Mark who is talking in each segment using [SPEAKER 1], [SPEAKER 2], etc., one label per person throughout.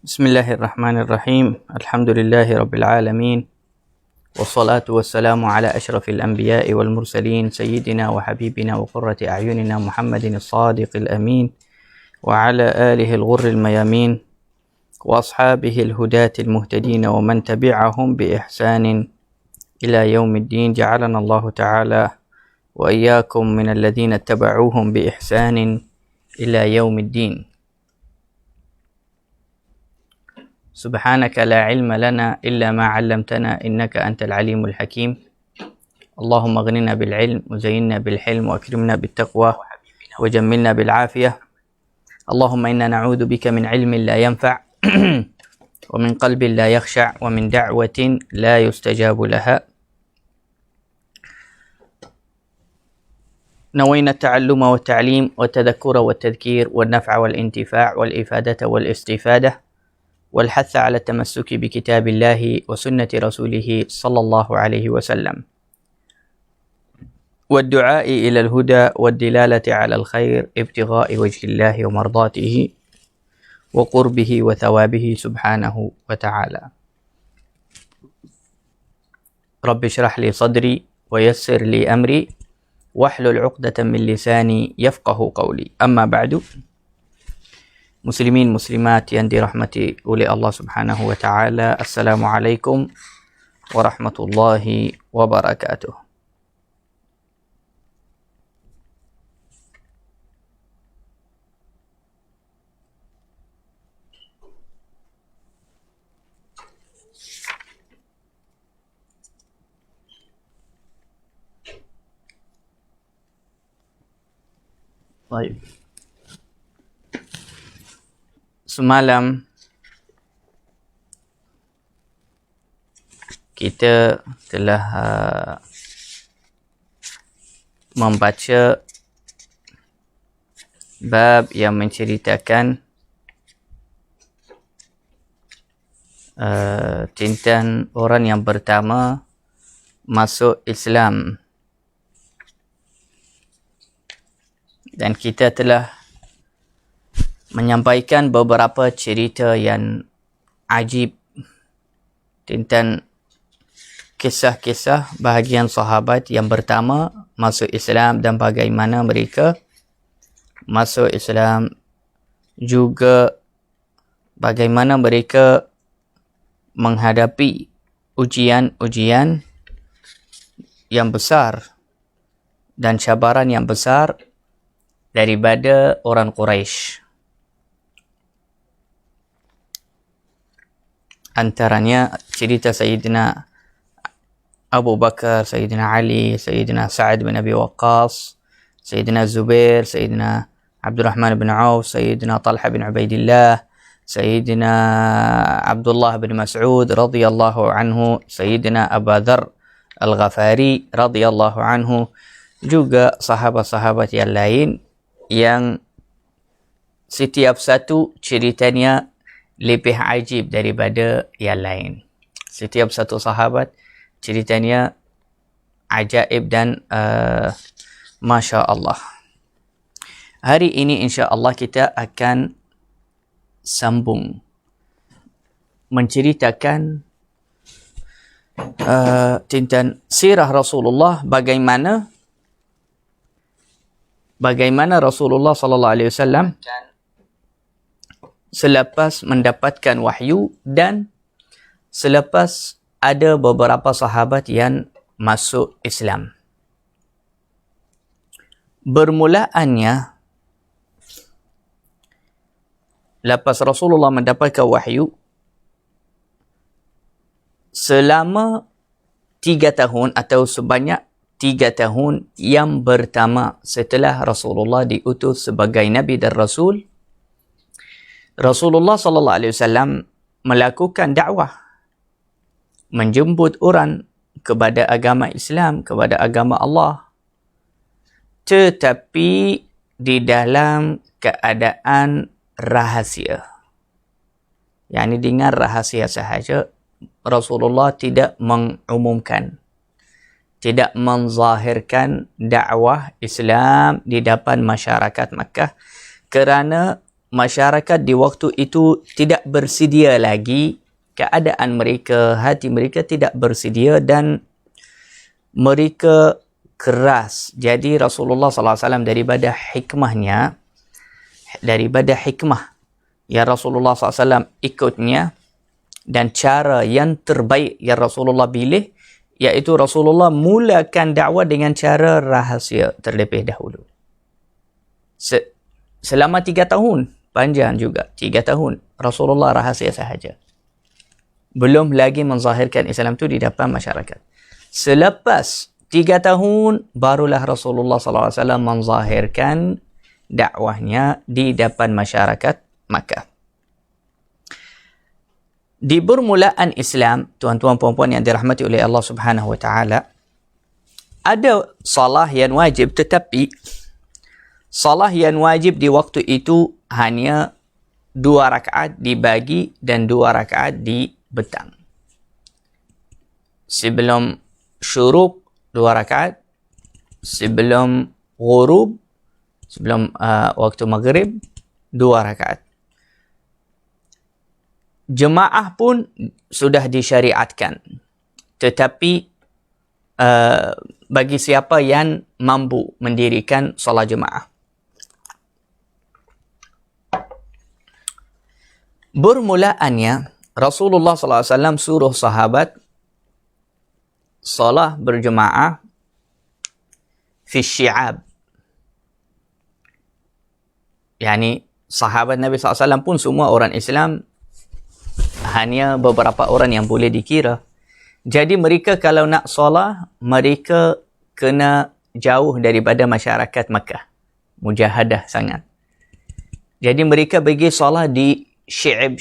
[SPEAKER 1] بسم الله الرحمن الرحيم الحمد لله رب العالمين والصلاة والسلام على أشرف الأنبياء والمرسلين سيدنا وحبيبنا وقرة أعيننا محمد الصادق الأمين وعلى آله الغر الميامين وأصحابه الهداة المهتدين ومن تبعهم بإحسان إلى يوم الدين جعلنا الله تعالى وإياكم من الذين اتبعوهم بإحسان إلى يوم الدين. سبحانك لا علم لنا إلا ما علمتنا إنك أنت العليم الحكيم. اللهم اغننا بالعلم وزينا بالحلم وأكرمنا بالتقوى وجملنا بالعافية. اللهم إنا نعوذ بك من علم لا ينفع ومن قلب لا يخشع ومن دعوة لا يستجاب لها. نوينا التعلم والتعليم والتذكر والتذكير والنفع والانتفاع والإفادة والاستفادة والحث على التمسك بكتاب الله وسنة رسوله صلى الله عليه وسلم والدعاء إلى الهدى والدلالة على الخير ابتغاء وجه الله ومرضاته وقربه وثوابه سبحانه وتعالى. رب اشرح لي صدري ويسر لي أمري واحلل عقدة من لساني يفقه قولي. أما بعد، Muslimin muslimat yang dirahmati oleh Allah Subhanahu wa taala, Assalamualaikum warahmatullahi wabarakatuh. Baik. Semalam kita telah membaca bab yang menceritakan tentang orang yang pertama masuk Islam, dan kita telah menyampaikan beberapa cerita yang ajib tentang kisah-kisah bahagian sahabat yang pertama masuk Islam dan bagaimana mereka masuk Islam, juga bagaimana mereka menghadapi ujian-ujian yang besar dan cabaran yang besar daripada orang Quraisy. Antaranya cerita Sayyidina Abu Bakar, Sayyidina Ali, Sayyidina Sa'ad bin Abi Waqqas, Sayyidina Zubair, Sayyidina Abdurrahman bin Auf, Sayyidina Talha bin Ubaidillah, Sayyidina Abdullah bin Mas'ud radhiyallahu anhu, Sayyidina Abu Dzar Al-Ghafari radhiyallahu anhu, juga sahabat-sahabat yang lain yang setiap satu ceritanya lebih ajib daripada yang lain. Setiap satu sahabat ceritanya ajaib dan Masya Allah. Hari ini insya Allah kita akan sambung menceritakan tentang sirah Rasulullah, bagaimana Rasulullah sallallahu alaihi wasallam selepas mendapatkan wahyu dan selepas ada beberapa sahabat yang masuk Islam. Bermulaannya, lepas Rasulullah mendapatkan wahyu, selama 3 tahun atau sebanyak 3 tahun yang pertama setelah Rasulullah diutus sebagai Nabi dan Rasul, Rasulullah sallallahu alaihi wasallam melakukan dakwah, menjemput orang kepada agama Islam, kepada agama Allah, tetapi di dalam keadaan rahasia. Yani dengan rahasia sahaja. Rasulullah tidak mengumumkan, tidak menzahirkan dakwah Islam di depan masyarakat Makkah, kerana masyarakat di waktu itu tidak bersedia lagi, keadaan mereka, hati mereka tidak bersedia dan mereka keras. Jadi Rasulullah SAW daripada hikmah yang Rasulullah SAW ikutnya dan cara yang terbaik yang Rasulullah pilih, iaitu Rasulullah mulakan dakwah dengan cara rahsia terlebih dahulu. Selama 3 tahun, panjang juga, 3 tahun, Rasulullah rahsia sahaja. Belum lagi menzahirkan Islam itu di depan masyarakat. Selepas 3 tahun, barulah Rasulullah SAW menzahirkan dakwahnya di depan masyarakat Makkah. Di permulaan Islam, tuan-tuan puan-puan yang dirahmati oleh Allah Subhanahu wa taala, ada salah yang wajib, tetapi salah yang wajib di waktu itu hanya 2 rakaat di pagi dan 2 rakaat di petang. Sebelum syuruk 2 rakaat, sebelum ghurub, sebelum waktu maghrib 2 rakaat. Jemaah pun sudah disyariatkan, tetapi bagi siapa yang mampu mendirikan solat jemaah. Bermulaannya Rasulullah SAW suruh sahabat salat berjemaah fi syi'ab. Yani sahabat Nabi SAW pun semua orang Islam, hanya beberapa orang yang boleh dikira. Jadi mereka kalau nak solat, mereka kena jauh daripada masyarakat Makkah. Mujahadah sangat. Jadi mereka pergi solat di Syi'ib.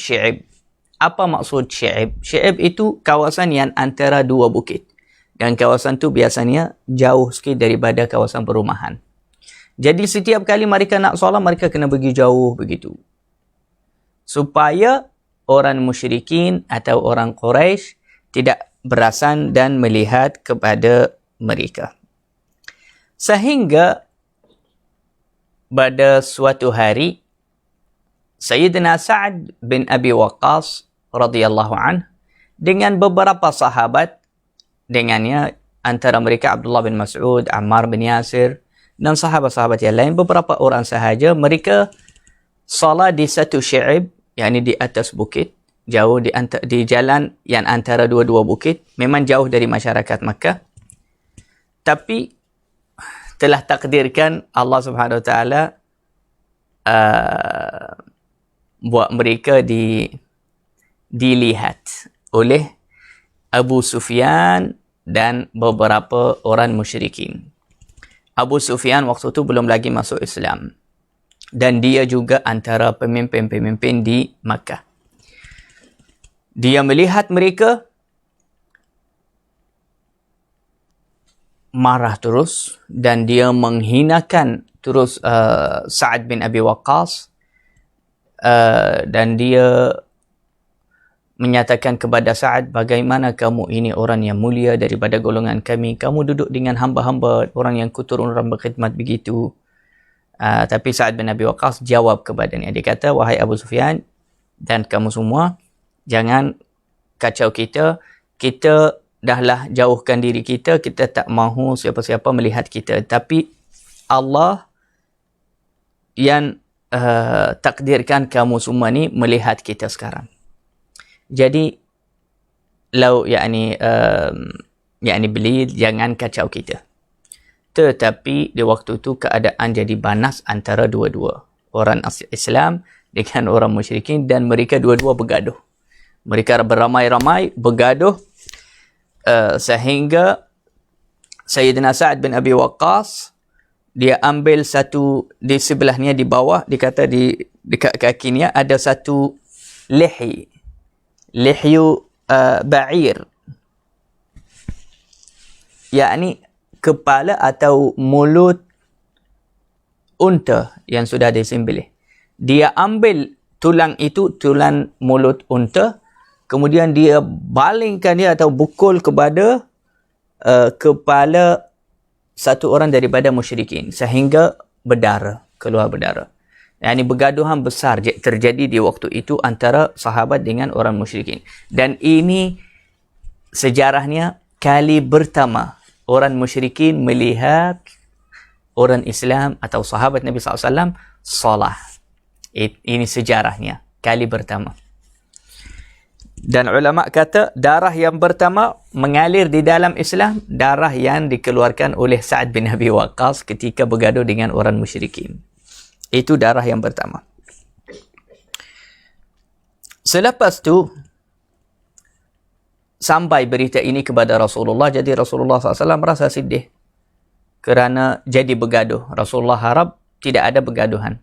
[SPEAKER 1] Apa maksud Syi'ib? Syi'ib itu kawasan yang antara 2 bukit. Dan kawasan tu biasanya jauh sikit daripada kawasan perumahan. Jadi setiap kali mereka nak solat, mereka kena pergi jauh begitu. Supaya orang musyrikin atau orang Quraisy tidak berasan dan melihat kepada mereka. Sehingga pada suatu hari, Sayyidina Sa'ad bin Abi Waqqas radhiyallahu anhu dengan beberapa sahabat, dengannya antara mereka Abdullah bin Mas'ud, Ammar bin Yasir dan sahabat-sahabat yang lain, beberapa orang sahaja, mereka salat di satu syi'ib, yakni di atas bukit, jauh di jalan yang antara dua-dua bukit, memang jauh dari masyarakat Makkah. Tapi telah takdirkan Allah Subhanahu wa taala buat mereka dilihat oleh Abu Sufyan dan beberapa orang musyrikin. Abu Sufyan waktu itu belum lagi masuk Islam. Dan dia juga antara pemimpin-pemimpin di Makkah. Dia melihat mereka, marah terus dan dia menghinakan terus Sa'ad bin Abi Waqqas. Dan dia menyatakan kepada Sa'ad, bagaimana kamu ini orang yang mulia daripada golongan kami, kamu duduk dengan hamba-hamba, orang yang kuturun orang berkhidmat begitu. Tapi Sa'ad bin Abi Waqqas jawab kepadanya. Dia kata, wahai Abu Sufyan dan kamu semua, jangan kacau kita. Kita dahlah jauhkan diri kita. Kita tak mahu siapa-siapa melihat kita. Tapi Allah yang takdirkan kamu semua ni melihat kita sekarang. Jadi, beli, jangan kacau kita. Tetapi di waktu itu keadaan jadi panas antara dua-dua. Orang Islam dengan orang musyrikin, dan mereka dua-dua bergaduh. Mereka beramai-ramai bergaduh sehingga Sayyidina Sa'ad bin Abi Waqqas, dia ambil satu di sebelahnya di bawah, dikata di dekat kakinya ada satu lihyu ba'ir, yakni kepala atau mulut unta yang sudah disembelih. Dia ambil tulang itu, tulang mulut unta, kemudian dia balingkan dia atau pukul kepada kepala satu orang daripada musyrikin sehingga berdarah, keluar berdarah. Yani bergaduhan besar terjadi di waktu itu antara sahabat dengan orang musyrikin. Dan ini sejarahnya kali pertama orang musyrikin melihat orang Islam atau sahabat Nabi SAW salah. Ini sejarahnya kali pertama. Dan ulama kata darah yang pertama mengalir di dalam Islam, darah yang dikeluarkan oleh Sa'ad bin Abi Waqqas ketika bergaduh dengan orang musyrikin. Itu darah yang pertama. Selepas tu sampai berita ini kepada Rasulullah, jadi Rasulullah SAW merasa sedih kerana jadi bergaduh. Rasulullah harap tidak ada bergaduhan.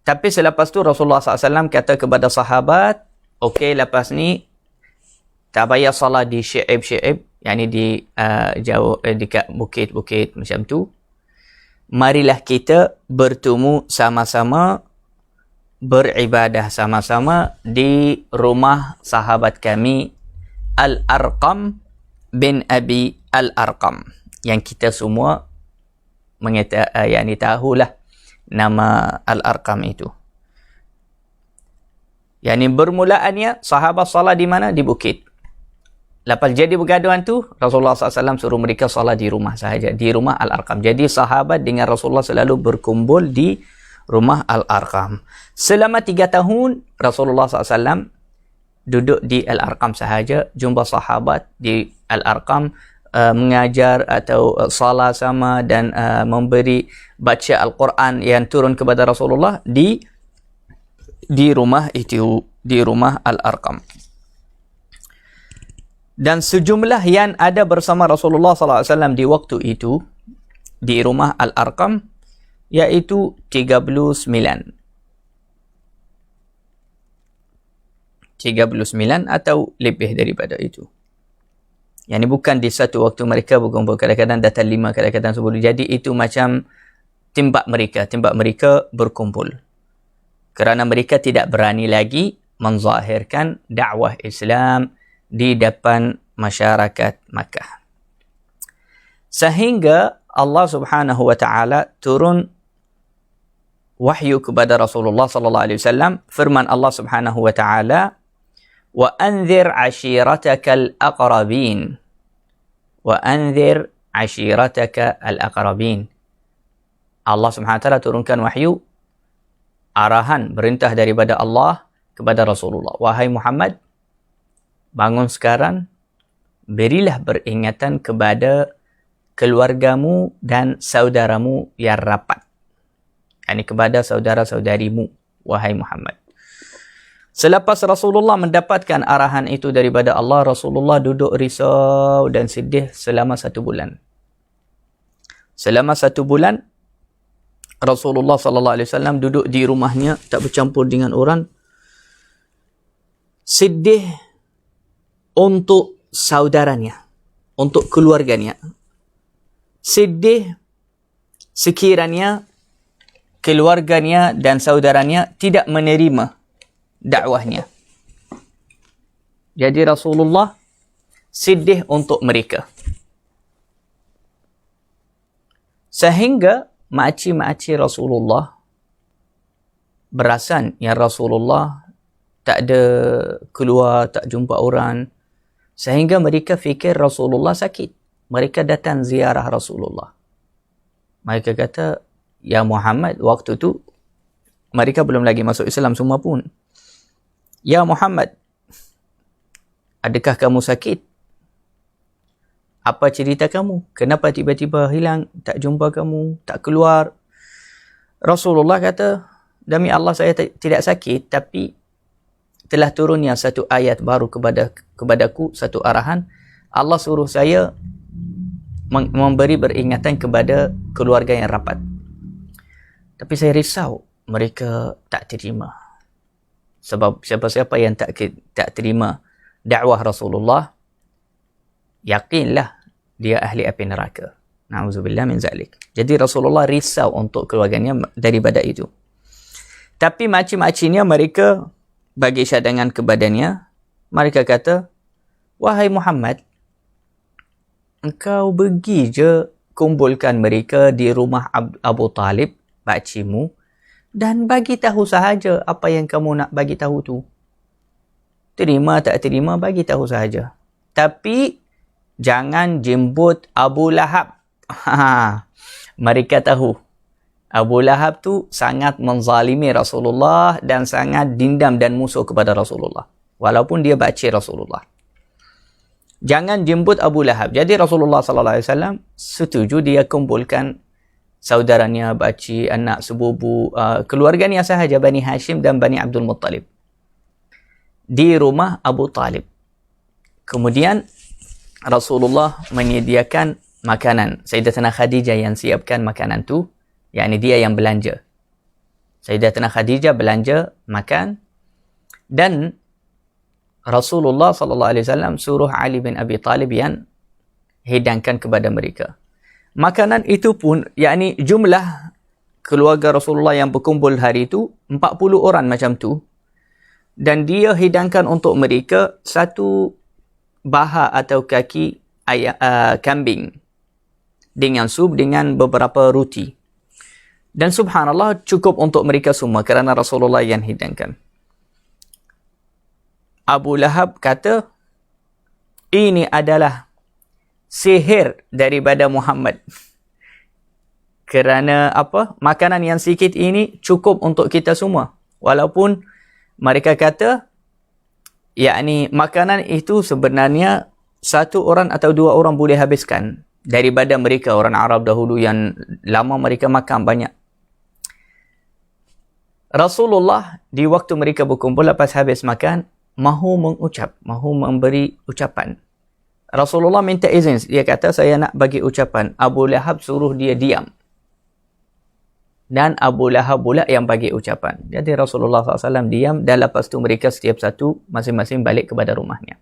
[SPEAKER 1] Tapi selepas tu Rasulullah SAW kata kepada sahabat, okey, lepas ni tak payah salat di syi'ib-syi'ib, yakni di jauh dekat bukit-bukit macam tu. Marilah kita bertemu sama-sama, beribadah sama-sama di rumah sahabat kami Al-Arqam bin Abi Al-Arqam, yang kita semua yakni tahulah nama Al-Arqam itu. Yani bermulaannya sahabat salat di mana? Di bukit. Lepas jadi bergaduhan tu, Rasulullah SAW suruh mereka salat di rumah sahaja, di rumah Al-Arqam. Jadi sahabat dengan Rasulullah selalu berkumpul di rumah Al-Arqam. Selama 3 tahun, Rasulullah SAW duduk di Al-Arqam sahaja, jumpa sahabat di Al-Arqam, mengajar atau salat sama dan memberi baca Al-Quran yang turun kepada Rasulullah di rumah itu, di rumah Al-Arqam. Dan sejumlah yang ada bersama Rasulullah SAW di waktu itu di rumah Al-Arqam iaitu 39 atau lebih daripada itu. Yani bukan di satu waktu mereka berkumpul, kadang-kadang datang 5, kadang-kadang 10. Jadi itu macam timpak mereka berkumpul. Kerana mereka tidak berani lagi menzahirkan dakwah Islam di depan masyarakat Makkah. Sehingga Allah Subhanahu wa taala turun wahyu kepada Rasulullah sallallahu alaihi wasallam, firman Allah Subhanahu wa taala, "Wa anzir 'ashiratakal aqrabin." Wa anzir 'ashiratakal aqrabin. Allah Subhanahu wa taala turunkan wahyu, arahan, perintah daripada Allah kepada Rasulullah. Wahai Muhammad, bangun sekarang, berilah peringatan kepada keluargamu dan saudaramu yang rapat. Yani kepada saudara-saudarimu, wahai Muhammad. Selepas Rasulullah mendapatkan arahan itu daripada Allah, Rasulullah duduk risau dan sedih selama 1 bulan. Selama 1 bulan, Rasulullah SAW duduk di rumahnya, tak bercampur dengan orang, sedih untuk saudaranya, untuk keluarganya. Sedih sekiranya keluarganya dan saudaranya tidak menerima dakwahnya. Jadi Rasulullah sedih untuk mereka. Sehingga makcik-makcik Rasulullah berasan yang Rasulullah tak ada keluar, tak jumpa orang. Sehingga mereka fikir Rasulullah sakit. Mereka datang ziarah Rasulullah. Mereka kata, ya Muhammad, waktu tu mereka belum lagi masuk Islam semua pun. Ya Muhammad, adakah kamu sakit? Apa cerita kamu? Kenapa tiba-tiba hilang? Tak jumpa kamu, tak keluar. Rasulullah kata, demi Allah saya tidak sakit, tapi telah turunnya satu ayat baru kepadaku, satu arahan. Allah suruh saya memberi peringatan kepada keluarga yang rapat. Tapi saya risau, mereka tak terima. Sebab siapa-siapa yang tak terima dakwah Rasulullah, yakinlah dia ahli api neraka. Na'udzubillah min zalik. Jadi Rasulullah risau untuk keluarganya daripada itu. Tapi makcik-makciknya mereka bagi syadangan kepadanya. Mereka kata, wahai Muhammad, engkau pergi je kumpulkan mereka di rumah Abu Talib, pakcikmu, dan bagi tahu sahaja apa yang kamu nak bagi tahu tu. Terima tak terima, bagi tahu sahaja. Tapi jangan jemput Abu Lahab. Mereka tahu Abu Lahab tu sangat menzalimi Rasulullah dan sangat dendam dan musuh kepada Rasulullah. Walaupun dia baca Rasulullah. Jangan jemput Abu Lahab. Jadi Rasulullah SAW setuju dia kumpulkan saudaranya, baci, anak sepupu, keluarganya sahaja, Bani Hashim dan Bani Abdul Muttalib, di rumah Abu Talib. Kemudian Rasulullah menyediakan makanan. Sayyidatina Khadijah yang siapkan makanan tu, yakni dia yang belanja. Sayyidatina Khadijah belanja makan, dan Rasulullah SAW suruh Ali bin Abi Talib yang hidangkan kepada mereka. Makanan itu pun, yakni jumlah keluarga Rasulullah yang berkumpul hari itu 40 orang macam tu, dan dia hidangkan untuk mereka satu baha atau kaki kambing dengan sup dengan beberapa roti. Dan subhanallah cukup untuk mereka semua kerana Rasulullah yang hidangkan. Abu Lahab kata, ini adalah sihir daripada Muhammad. Kerana apa? Makanan yang sikit ini cukup untuk kita semua. Walaupun mereka kata, yakni makanan itu sebenarnya satu orang atau dua orang boleh habiskan daripada mereka, orang Arab dahulu yang lama mereka makan banyak. Rasulullah di waktu mereka berkumpul lepas habis makan, mahu memberi ucapan. Rasulullah minta izin, dia kata saya nak bagi ucapan. Abu Lahab suruh dia diam. Dan Abu Lahab pula yang bagi ucapan. Jadi Rasulullah SAW diam, dan lepas tu mereka setiap satu masing-masing balik kepada rumahnya.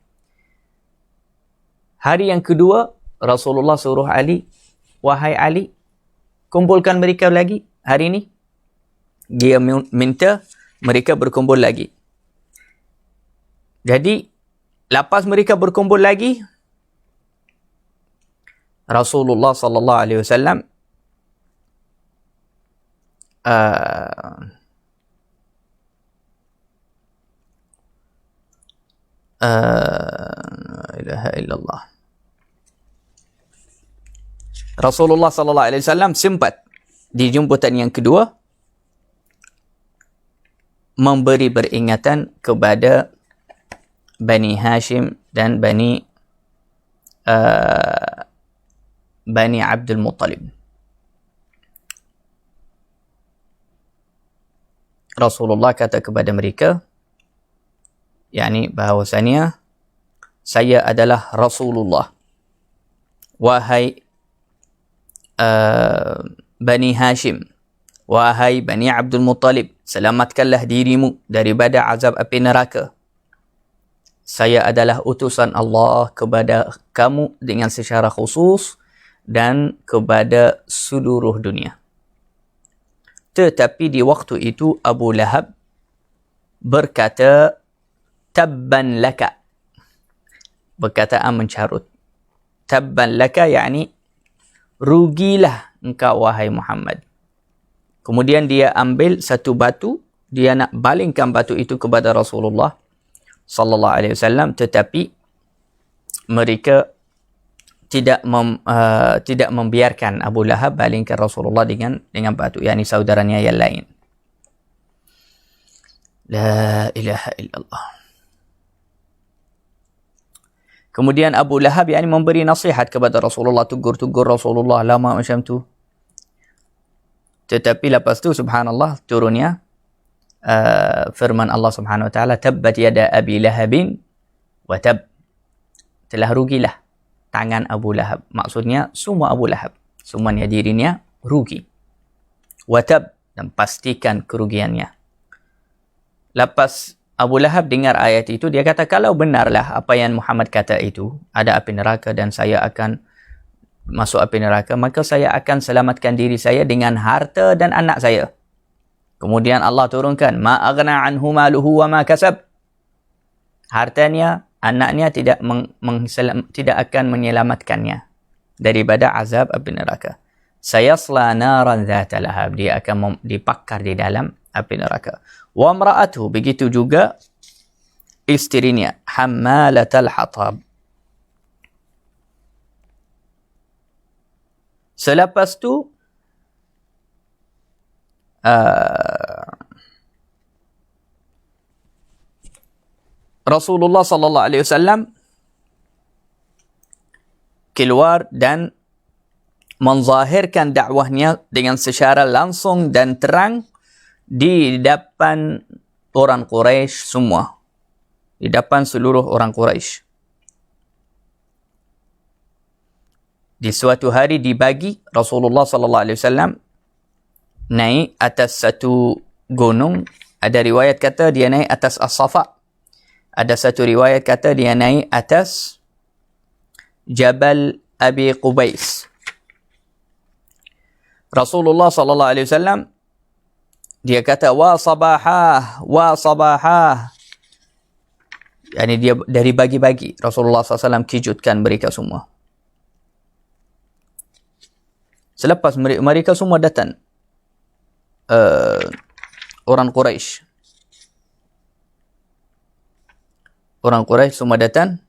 [SPEAKER 1] Hari yang kedua, Rasulullah suruh Ali, wahai Ali, kumpulkan mereka lagi hari ini. Dia minta mereka berkumpul lagi. Jadi, lepas mereka berkumpul lagi, Rasulullah SAW ilaha illallah. Rasulullah SAW sempat di jumputan yang kedua memberi peringatan kepada Bani Hashim dan Bani Abdul Muttalib. Rasulullah kata kepada mereka, yakni bahawasanya saya adalah Rasulullah. Wahai Bani Hashim, wahai Bani Abdul Muttalib, selamatkanlah dirimu daripada azab api neraka. Saya adalah utusan Allah kepada kamu dengan secara khusus dan kepada seluruh dunia. Tetapi di waktu itu Abu Lahab berkata, Tabban laka. Perkataan mencarut. Tabban laka, yakni rugilah engkau wahai Muhammad. Kemudian dia ambil satu batu, dia nak balingkan batu itu kepada Rasulullah sallallahu alaihi wasallam, tetapi mereka tidak membiarkan Abu Lahab balingkan Rasulullah dengan batu, yakni saudaranya yang lain. La ilaha illallah. Kemudian Abu Lahab yakni memberi nasihat kepada Rasulullah, tugur-tugur Rasulullah lama macam tu. Tetapi lepas tu subhanallah turunnya firman Allah Subhanahu wa taala, tabbat yada abi lahabin wa tab. Telah rugilah tangan Abu Lahab. Maksudnya semua Abu Lahab, semuanya dirinya rugi. Wa tab, dan pastikan kerugiannya. Lepas Abu Lahab dengar ayat itu, dia kata, kalau benarlah apa yang Muhammad kata itu, ada api neraka dan saya akan masuk api neraka, maka saya akan selamatkan diri saya dengan harta dan anak saya. Kemudian Allah turunkan, ma aghna anhu maluhu wa ma kasab. Hartanya, anaknya tidak akan menyelamatkannya daripada azab api neraka. Sayasla naran dzata lahab, dia akan dibakar di dalam api neraka. Wa imra'atuhu, begitu juga isterinya, hammalatal hatab. Selepas tu Rasulullah sallallahu alaihi wasallam keluar dan menzahirkan dakwahnya dengan secara langsung dan terang di depan orang Quraisy semua. Di depan seluruh orang Quraisy. Di suatu hari dibagi, Rasulullah sallallahu alaihi wasallam naik atas satu gunung. Ada riwayat kata dia naik atas As-Safa. Ada satu riwayat kata dia naik atas Jabal Abi Qubais. Rasulullah sallallahu alaihi wasallam dia kata wa sabahah, wa sabahah. Yani dia dari bagi-bagi. Rasulullah SAW kejutkan mereka semua. Selepas mereka semua datang, orang Quraisy. Orang Quraisy semua datang.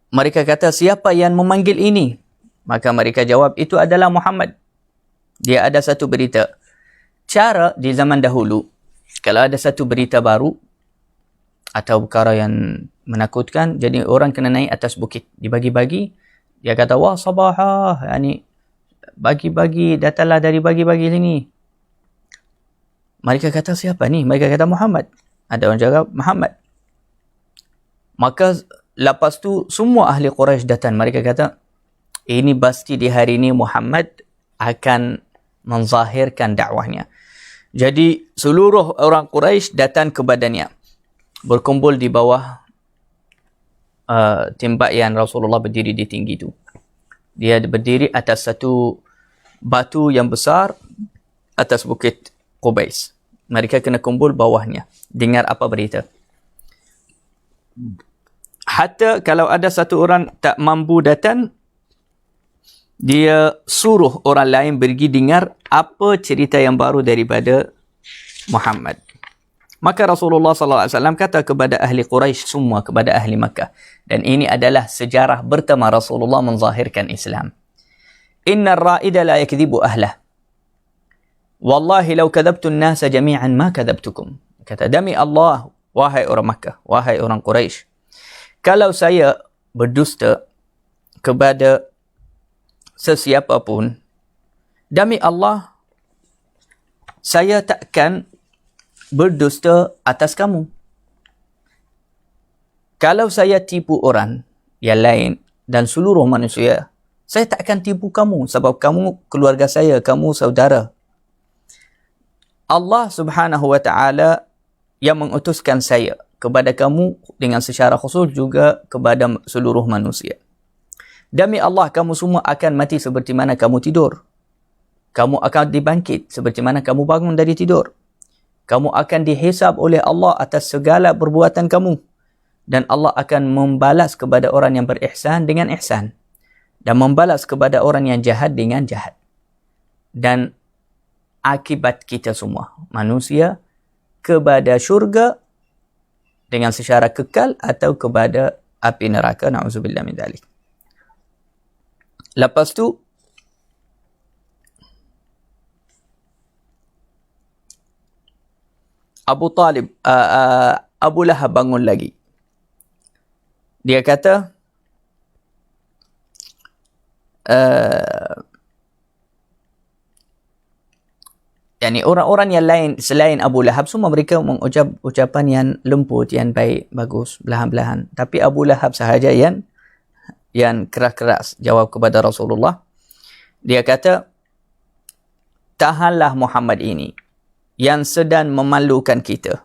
[SPEAKER 1] Mereka kata, siapa yang memanggil ini? Maka mereka jawab, itu adalah Muhammad. Dia ada satu berita. Cara di zaman dahulu, kalau ada satu berita baru atau perkara yang menakutkan, jadi orang kena naik atas bukit, dibagi-bagi. Dia kata, wah sabahah, yani bagi-bagi, datanglah dari bagi-bagi sini. Mereka kata, siapa ni? Mereka kata Muhammad. Ada orang jawab Muhammad. Maka lepas tu semua ahli Quraisy datang. Mereka kata, ini pasti di hari ini Muhammad akan menzahirkan dakwahnya. Jadi seluruh orang Quraisy datang kepadanya, berkumpul di bawah tembayan Rasulullah berdiri di tinggi itu. Dia berdiri atas satu batu yang besar atas bukit Qubais. Mereka kena kumpul bawahnya. Dengar apa berita. Hatta kalau ada satu orang tak mampu datang, dia suruh orang lain pergi dengar apa cerita yang baru daripada Muhammad. Maka Rasulullah SAW kata kepada ahli Quraisy semua, kepada ahli Makkah. Dan ini adalah sejarah pertama Rasulullah menzahirkan Islam. Inna ar-ra'ida la yakdhibu ahlah. Wallahi law kadhabtu an-nasa jami'an ma kadhabtukum. Kata, demi Allah, wahai orang Makkah, wahai orang Quraisy, kalau saya berdusta kepada sesiapa pun, demi Allah, saya takkan berdusta atas kamu. Kalau saya tipu orang yang lain dan seluruh manusia, saya takkan tipu kamu sebab kamu keluarga saya, kamu saudara. Allah Subhanahu wa taala yang mengutuskan saya kepada kamu dengan secara khusus juga kepada seluruh manusia. Demi Allah, kamu semua akan mati seperti mana kamu tidur. Kamu akan dibangkit seperti mana kamu bangun dari tidur. Kamu akan dihisab oleh Allah atas segala perbuatan kamu. Dan Allah akan membalas kepada orang yang berihsan dengan ihsan. Dan membalas kepada orang yang jahat dengan jahat. Dan akibat kita semua, manusia, kepada syurga dengan secara kekal atau kepada api neraka. Na'udzubillah min dzalik. Lepas tu Abu Talib, Abu Lahab bangun lagi. Dia kata, yani orang-orang yang lain selain Abu Lahab, semua mereka mengucap ucapan yang lembut, yang baik, bagus, belahan-belahan. Tapi Abu Lahab sahaja yang keras-keras jawab kepada Rasulullah. Dia kata, tahanlah Muhammad ini yang sedang memalukan kita.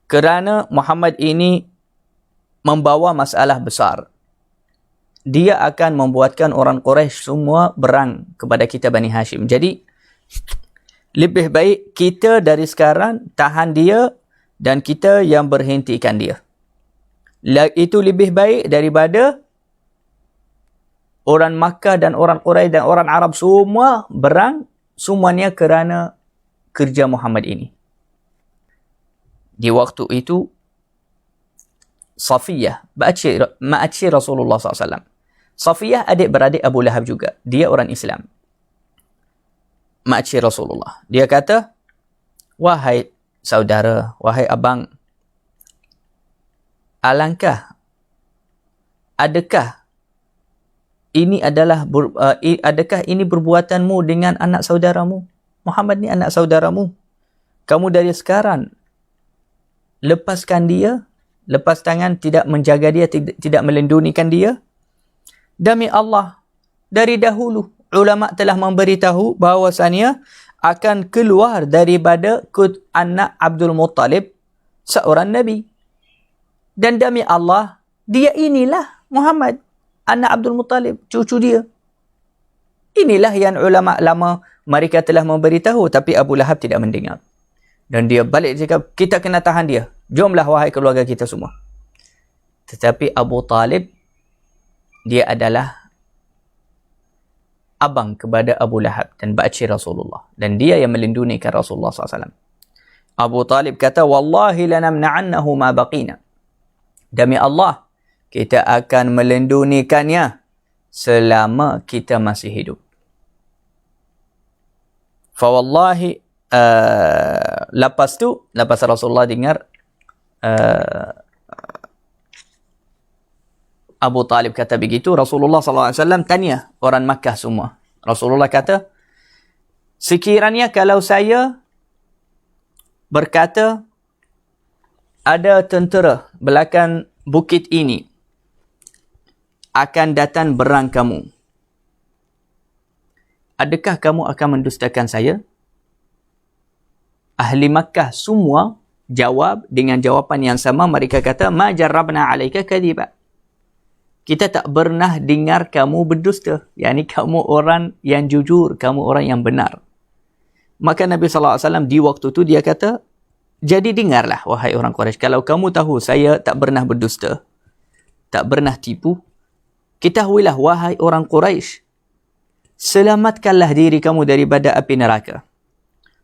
[SPEAKER 1] Kerana Muhammad ini membawa masalah besar. dia akan membuatkan orang Quraisy semua berang kepada kita Bani Hashim. Jadi lebih baik kita dari sekarang tahan dia dan kita yang berhentikan dia. Itu lebih baik daripada orang Makkah dan orang Quraisy dan orang Arab semua berang semuanya kerana kerja Muhammad ini. Di waktu itu Safiyah, makcik Rasulullah SAW. Safiyah adik-beradik Abu Lahab juga. Dia orang Islam. Makcik Rasulullah. Dia kata, wahai saudara, wahai abang, alangkah, adakah ini perbuatanmu dengan anak saudaramu? Muhammad ni anak saudaramu. Kamu dari sekarang lepaskan dia, lepas tangan, tidak menjaga dia, tidak melindungikan dia. Demi Allah, dari dahulu ulama telah memberitahu bahawasanya akan keluar daripada anak Abdul Muttalib seorang Nabi. Dan demi Allah, dia inilah Muhammad, anak Abdul Muttalib, cucu dia. Inilah yang ulama lama mereka telah memberitahu, tapi Abu Lahab tidak mendengar. Dan dia balik cakap, kita kena tahan dia. Jomlah wahai keluarga kita semua. Tetapi Abu Talib, dia adalah abang kepada Abu Lahab dan bakcik Rasulullah. Dan dia yang melindungikan Rasulullah SAW. Abu Talib kata, wallahi lanamna'annahu ma baqina. Demi Allah, kita akan melindungikannya selama kita masih hidup. Fawallahi, lepas Rasulullah dengar Abu Talib kata begitu, Rasulullah SAW tanya orang Makkah semua. Rasulullah kata, sekiranya kalau saya berkata ada tentera belakang bukit ini akan datang berang kamu, adakah kamu akan mendustakan saya? Ahli Makkah semua jawab dengan jawapan yang sama. Mereka kata, ma jarrabna alaika kadhiba. Kita tak pernah dengar kamu berdusta. Yani kamu orang yang jujur, kamu orang yang benar. Maka Nabi SAW di waktu itu dia kata, jadi dengarlah wahai orang Quraisy, kalau kamu tahu saya tak pernah berdusta, tak pernah tipu, ketahuilah wahai orang Quraisy, selamatkanlah diri kamu daripada api neraka.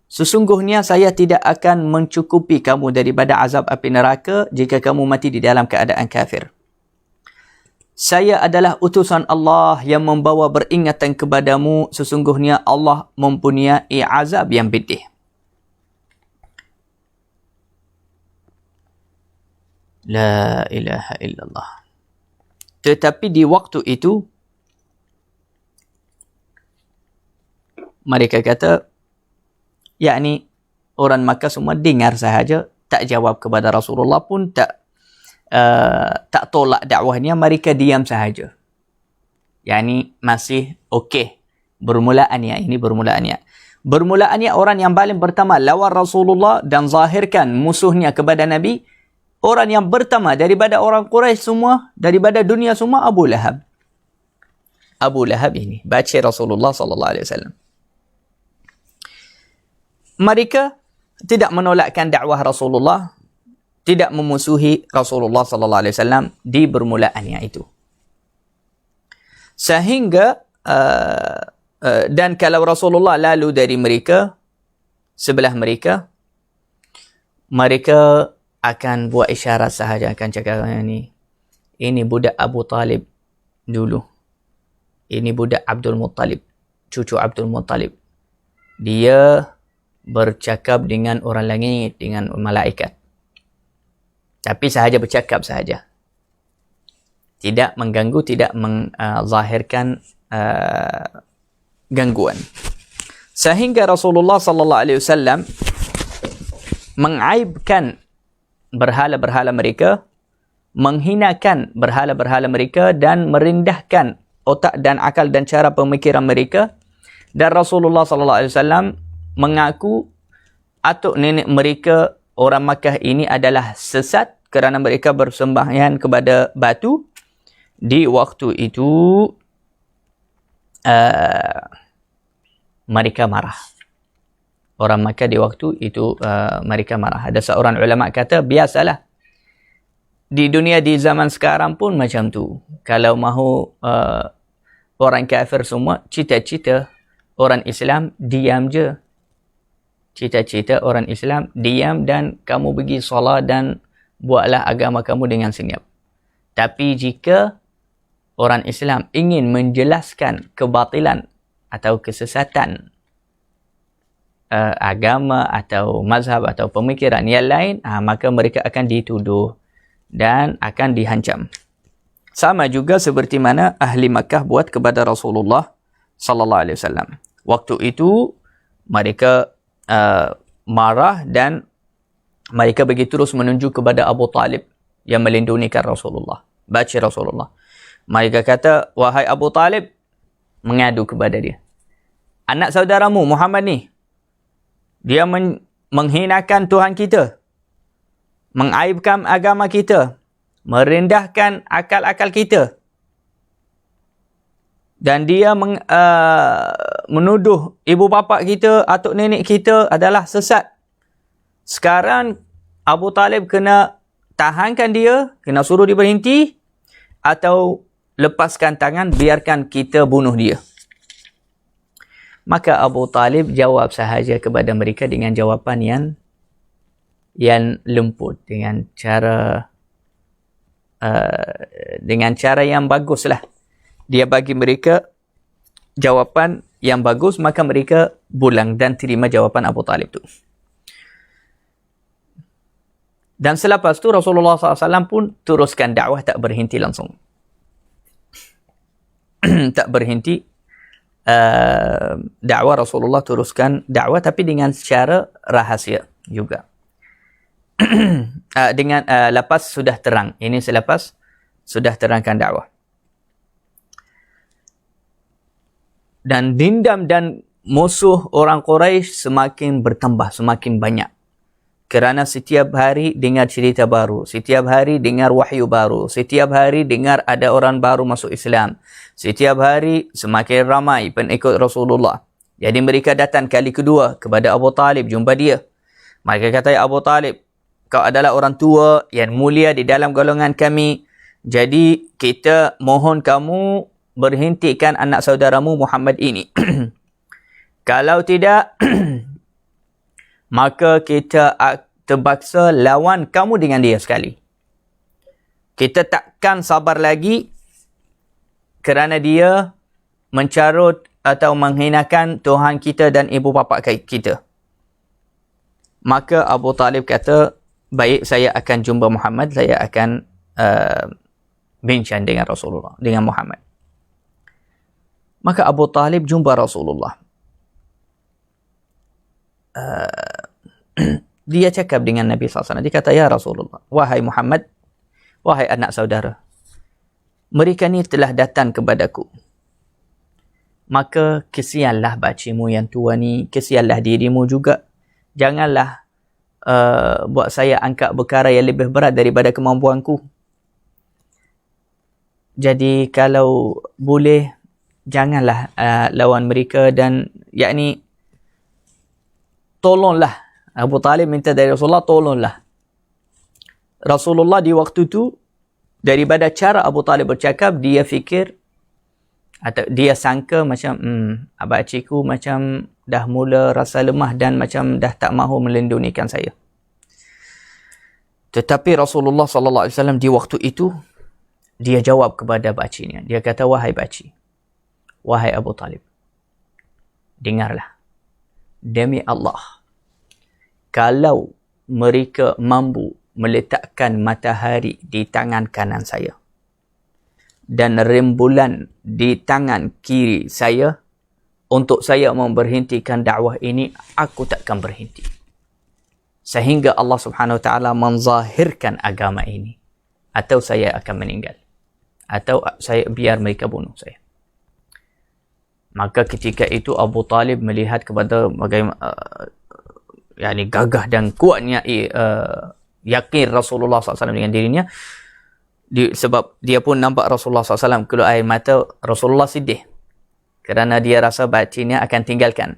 [SPEAKER 1] Sesungguhnya saya tidak akan mencukupi kamu daripada azab api neraka jika kamu mati di dalam keadaan kafir. Saya adalah utusan Allah yang membawa beringatan kepadamu. Sesungguhnya Allah mempunyai azab yang pedih. La ilaha illallah. Tetapi di waktu itu, mereka kata, yakni orang Makkah semua dengar sahaja, tak jawab kepada Rasulullah pun, tak tolak dakwahnya, mereka diam sahaja. Yani masih okey. Bermulaannya, ini bermulaannya. Bermulaannya orang yang paling pertama lawan Rasulullah dan zahirkan musuhnya kepada Nabi, orang yang pertama daripada orang Quraisy semua, daripada dunia semua, Abu Lahab. Abu Lahab ini, bakcik Rasulullah SAW. Mereka tidak menolakkan dakwah Rasulullah, tidak memusuhi Rasulullah SAW di bermulaannya itu. Sehingga dan kalau Rasulullah lalu dari mereka, sebelah mereka, mereka akan buat isyarat sahaja, akan cakap, ini budak Abu Talib dulu. Ini budak Abdul Muttalib, cucu Abdul Muttalib. Dia bercakap dengan orang langit, dengan malaikat. Tapi sahaja bercakap sahaja. Tidak mengganggu, tidak menzahirkan gangguan. Sehingga Rasulullah SAW mengaibkan berhala-berhala mereka, menghinakan berhala-berhala mereka dan merendahkan otak dan akal dan cara pemikiran mereka. Dan Rasulullah SAW mengaku atuk nenek mereka orang Makkah ini adalah sesat kerana mereka bersembahyang kepada batu, Di waktu itu mereka marah. Orang Makkah di waktu itu mereka marah. Ada seorang ulama kata, biasalah. Di dunia di zaman sekarang pun macam tu. Kalau mahu orang kafir semua, cita-cita orang Islam diam je. Cita-cita orang Islam diam dan kamu pergi solat dan buatlah agama kamu dengan senyap. Tapi jika orang Islam ingin menjelaskan kebatilan atau kesesatan agama atau mazhab atau pemikiran yang lain, maka mereka akan dituduh dan akan dihancam. Sama juga seperti mana ahli Makkah buat kepada Rasulullah sallallahu alaihi wasallam. Waktu itu mereka marah dan mereka pergi terus menuju kepada Abu Talib yang melindungikan Rasulullah, baca Rasulullah. Mereka kata, wahai Abu Talib, mengadu kepada dia. Anak saudaramu Muhammad ni, dia menghinakan Tuhan kita, mengaibkan agama kita, merendahkan akal-akal kita. Dan dia menuduh ibu bapa kita, atuk nenek kita adalah sesat. Sekarang Abu Talib kena tahankan dia, kena suruh dia berhenti, atau lepaskan tangan, biarkan kita bunuh dia. Maka Abu Talib jawab sahaja kepada mereka dengan jawapan yang lembut, dengan cara yang baguslah. Dia bagi mereka jawapan yang bagus, maka mereka bulang dan terima jawapan Abu Talib tu. Dan selepas tu Rasulullah SAW pun teruskan dakwah, tak berhenti langsung. Tak berhenti dakwah. Rasulullah teruskan dakwah tapi dengan cara rahasia juga. Dengan lepas sudah terang. Ini selepas sudah terangkan dakwah. Dan dendam dan musuh orang Quraisy semakin bertambah, semakin banyak. Kerana setiap hari dengar cerita baru, setiap hari dengar wahyu baru, setiap hari dengar ada orang baru masuk Islam. Setiap hari semakin ramai pengikut Rasulullah. Jadi mereka datang kali kedua kepada Abu Talib, jumpa dia. Mereka kata, ya Abu Talib, kau adalah orang tua yang mulia di dalam golongan kami. Jadi kita mohon kamu berhentikan anak saudaramu Muhammad ini. Kalau tidak, maka kita terpaksa lawan kamu dengan dia sekali. Kita takkan sabar lagi kerana dia mencarut atau menghinakan Tuhan kita dan ibu bapa kita. Maka Abu Talib kata, baik, saya akan jumpa Muhammad, saya akan bincang dengan Rasulullah, dengan Muhammad. Maka Abu Talib jumpa Rasulullah. Dia cakap dengan Nabi SAW. Dia kata, ya Rasulullah, wahai Muhammad, wahai anak saudara, mereka ni telah datang kepadaku. Maka kesianlah bacimu yang tua ni, kesianlah dirimu juga. Janganlah buat saya angkat perkara yang lebih berat daripada kemampuanku. Jadi kalau boleh, janganlah lawan mereka dan yakni tolonglah. Abu Talib minta dari Rasulullah, tolonglah. Rasulullah di waktu itu, daripada cara Abu Talib bercakap, dia fikir atau dia sangka macam abang cikgu macam dah mula rasa lemah dan macam dah tak mahu melindungikan saya. Tetapi Rasulullah SAW di waktu itu, dia jawab kepada bacinya. Dia kata, wahai baci, wahai Abu Talib, dengarlah. Demi Allah, kalau mereka mampu meletakkan matahari di tangan kanan saya dan rembulan di tangan kiri saya untuk saya memberhentikan dakwah ini, aku takkan berhenti sehingga Allah Subhanahu Wa Taala menzahirkan agama ini, atau saya akan meninggal, atau saya biar mereka bunuh saya. Maka ketika itu Abu Talib melihat kepada bagaimana gagah dan kuatnya yakin Rasulullah SAW dengan dirinya. sebab dia pun nampak Rasulullah SAW keluar air mata. Rasulullah sedih kerana dia rasa batinnya akan tinggalkan.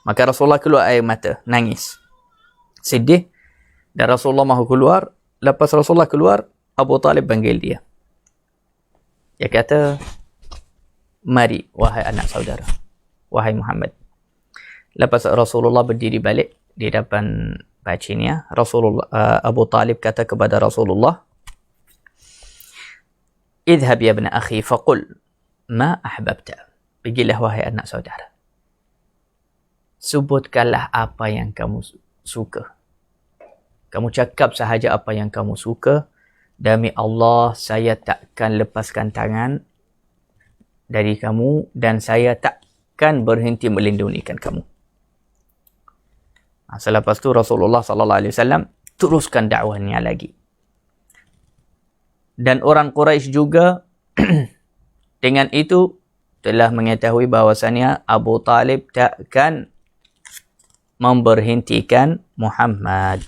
[SPEAKER 1] Maka Rasulullah keluar air mata, nangis, sedih. Dan Rasulullah mahu keluar. Lepas Rasulullah keluar, Abu Talib panggil dia. Dia kata, mari wahai anak saudara, wahai Muhammad. Lepas Rasulullah berdiri balik di depan bacinya, Abu Talib kata kepada Rasulullah, idhab ya ibn akhi faqul ma ahbabta. Pergilah wahai anak saudara, sebutkanlah apa yang kamu suka. Kamu cakap sahaja apa yang kamu suka. Demi Allah, saya takkan lepaskan tangan dari kamu dan saya takkan berhenti melindungikan kamu. Selepas tu Rasulullah SAW teruskan dakwahnya lagi. Dan orang Quraisy juga dengan itu telah mengetahui bahawasanya Abu Talib takkan memberhentikan Muhammad.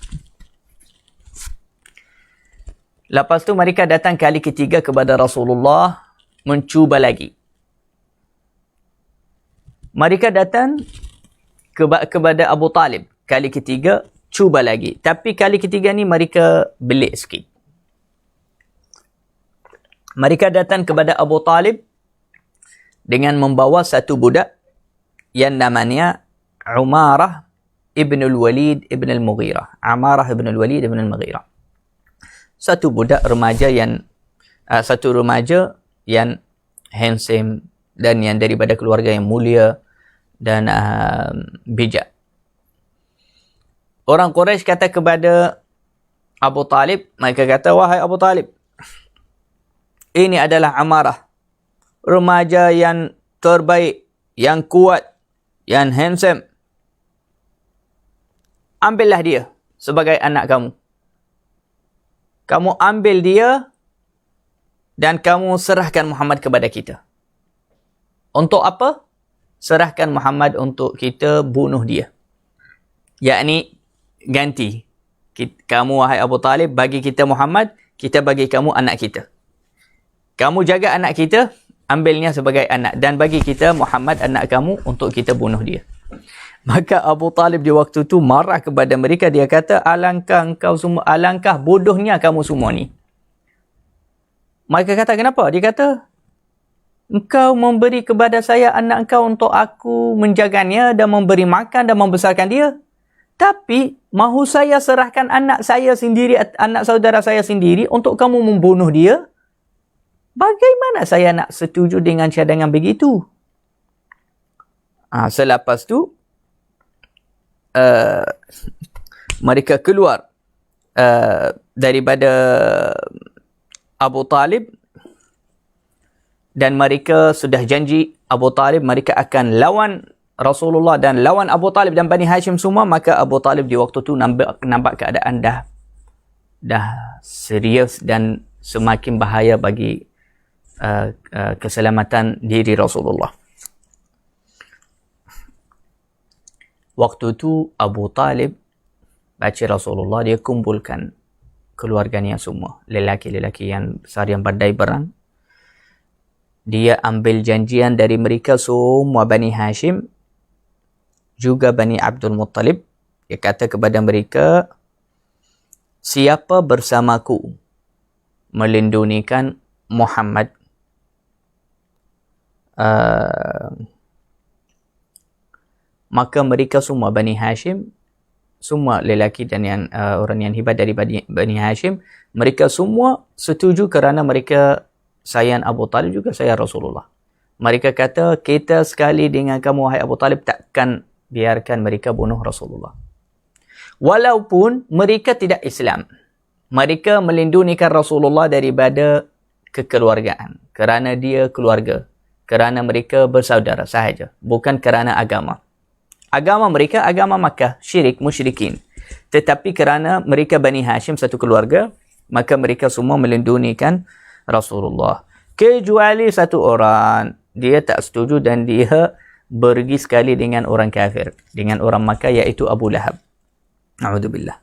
[SPEAKER 1] Lepas tu mereka datang kali ketiga kepada Rasulullah, mencuba lagi. Mereka datang kepada Abu Talib kali ketiga, cuba lagi. Tapi kali ketiga ni mereka belik sikit. Mereka datang kepada Abu Talib dengan membawa satu budak yang namanya Umarah ibn al-Walid ibn al-Mughirah. Umarah ibn al-Walid ibn al-Mughirah. Satu budak remaja yang handsome dan yang daripada keluarga yang mulia dan bijak. Orang Quraisy kata kepada Abu Talib, mereka kata, wahai Abu Talib, ini adalah Amarah, remaja yang terbaik, yang kuat, yang handsome. Ambillah dia sebagai anak kamu. Kamu ambil dia dan kamu serahkan Muhammad kepada kita. Untuk apa? Serahkan Muhammad untuk kita bunuh dia. Yakni ganti. Kamu wahai Abu Talib bagi kita Muhammad, kita bagi kamu anak kita. Kamu jaga anak kita, ambilnya sebagai anak. Dan bagi kita Muhammad anak kamu untuk kita bunuh dia. Maka Abu Talib di waktu tu marah kepada mereka. Dia kata, alangkah bodohnya kamu semua ni. Mereka kata, kenapa? Dia kata, engkau memberi kepada saya anak engkau untuk aku menjaganya dan memberi makan dan membesarkan dia. Tapi, mahu saya serahkan anak saya sendiri, anak saudara saya sendiri untuk kamu membunuh dia? Bagaimana saya nak setuju dengan cadangan begitu? Selepas tu, mereka keluar daripada Abu Talib dan mereka sudah janji Abu Talib mereka akan lawan Rasulullah dan lawan Abu Talib dan Bani Hashim semua. Maka Abu Talib di waktu tu nampak keadaan dah serius dan semakin bahaya bagi keselamatan diri Rasulullah. Waktu tu Abu Talib baca Rasulullah, dia kumpulkan keluarganya semua. Lelaki-lelaki yang besar yang pandai perang. Dia ambil janjian dari mereka semua Bani Hashim. Juga Bani Abdul Muttalib. Dia kata kepada mereka, siapa bersamaku melindungikan Muhammad, maka mereka semua Bani Hashim, semua lelaki dan yang orang yang hebat dari Bani Hashim, mereka semua setuju kerana mereka sayang Abu Talib juga sayang Rasulullah. Mereka kata, kita sekali dengan kamu wahai Abu Talib takkan biarkan mereka bunuh Rasulullah. Walaupun mereka tidak Islam, mereka melindungikan Rasulullah daripada kekeluargaan. Kerana dia keluarga. Kerana mereka bersaudara sahaja. Bukan kerana agama. Agama mereka, agama Makkah. Syirik, musyrikin. Tetapi kerana mereka Bani Hashim satu keluarga, maka mereka semua melindungikan Rasulullah. Kecuali satu orang. Dia tak setuju dan dia pergi sekali dengan orang kafir. Dengan orang Makkah iaitu Abu Lahab. A'udzubillah.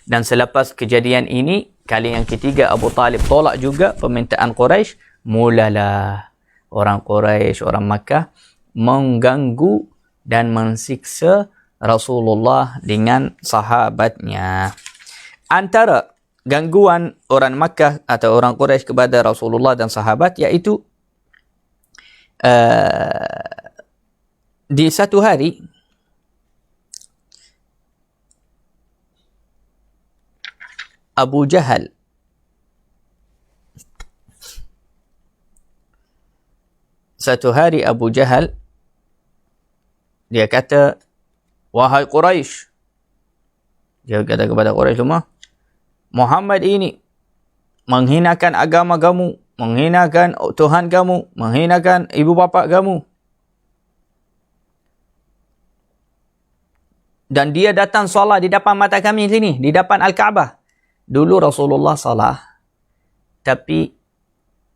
[SPEAKER 1] Dan selepas kejadian ini, Kali yang ketiga Abu Talib tolak juga permintaan Quraisy, mulalah orang Quraisy, orang Makkah mengganggu dan mensiksa Rasulullah dengan sahabatnya. Antara gangguan orang Makkah atau orang Quraisy kepada Rasulullah dan sahabat iaitu di satu hari Abu Jahal dia kata, wahai Quraisy, dia kata kepada Quraisy semua, Muhammad ini menghinakan agama kamu, menghinakan Tuhan kamu, menghinakan ibu bapa kamu. Dan dia datang solat di depan mata kami sini, di depan Al-Kaabah. Dulu Rasulullah salah, tapi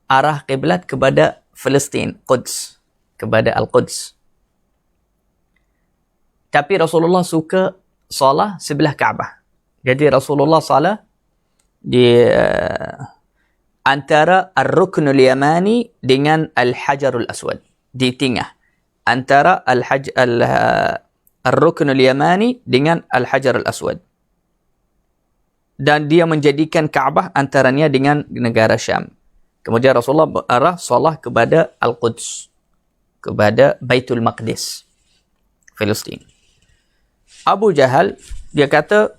[SPEAKER 1] arah kiblat kepada Palestin, Quds, kepada Al-Quds. Tapi Rasulullah suka salah sebelah Kaabah. Jadi Rasulullah salah di antara Ar-Ruknul Yamani dengan Al-Hajarul Aswad, di tengah antara Ar-Ruknul Yamani dengan Al-Hajarul Aswad. Dan dia menjadikan Kaabah antaranya dengan negara Syam. Kemudian Rasulullah berarah salah kepada Al-Quds, kepada Baitul Maqdis, Palestin. Abu Jahal, dia kata,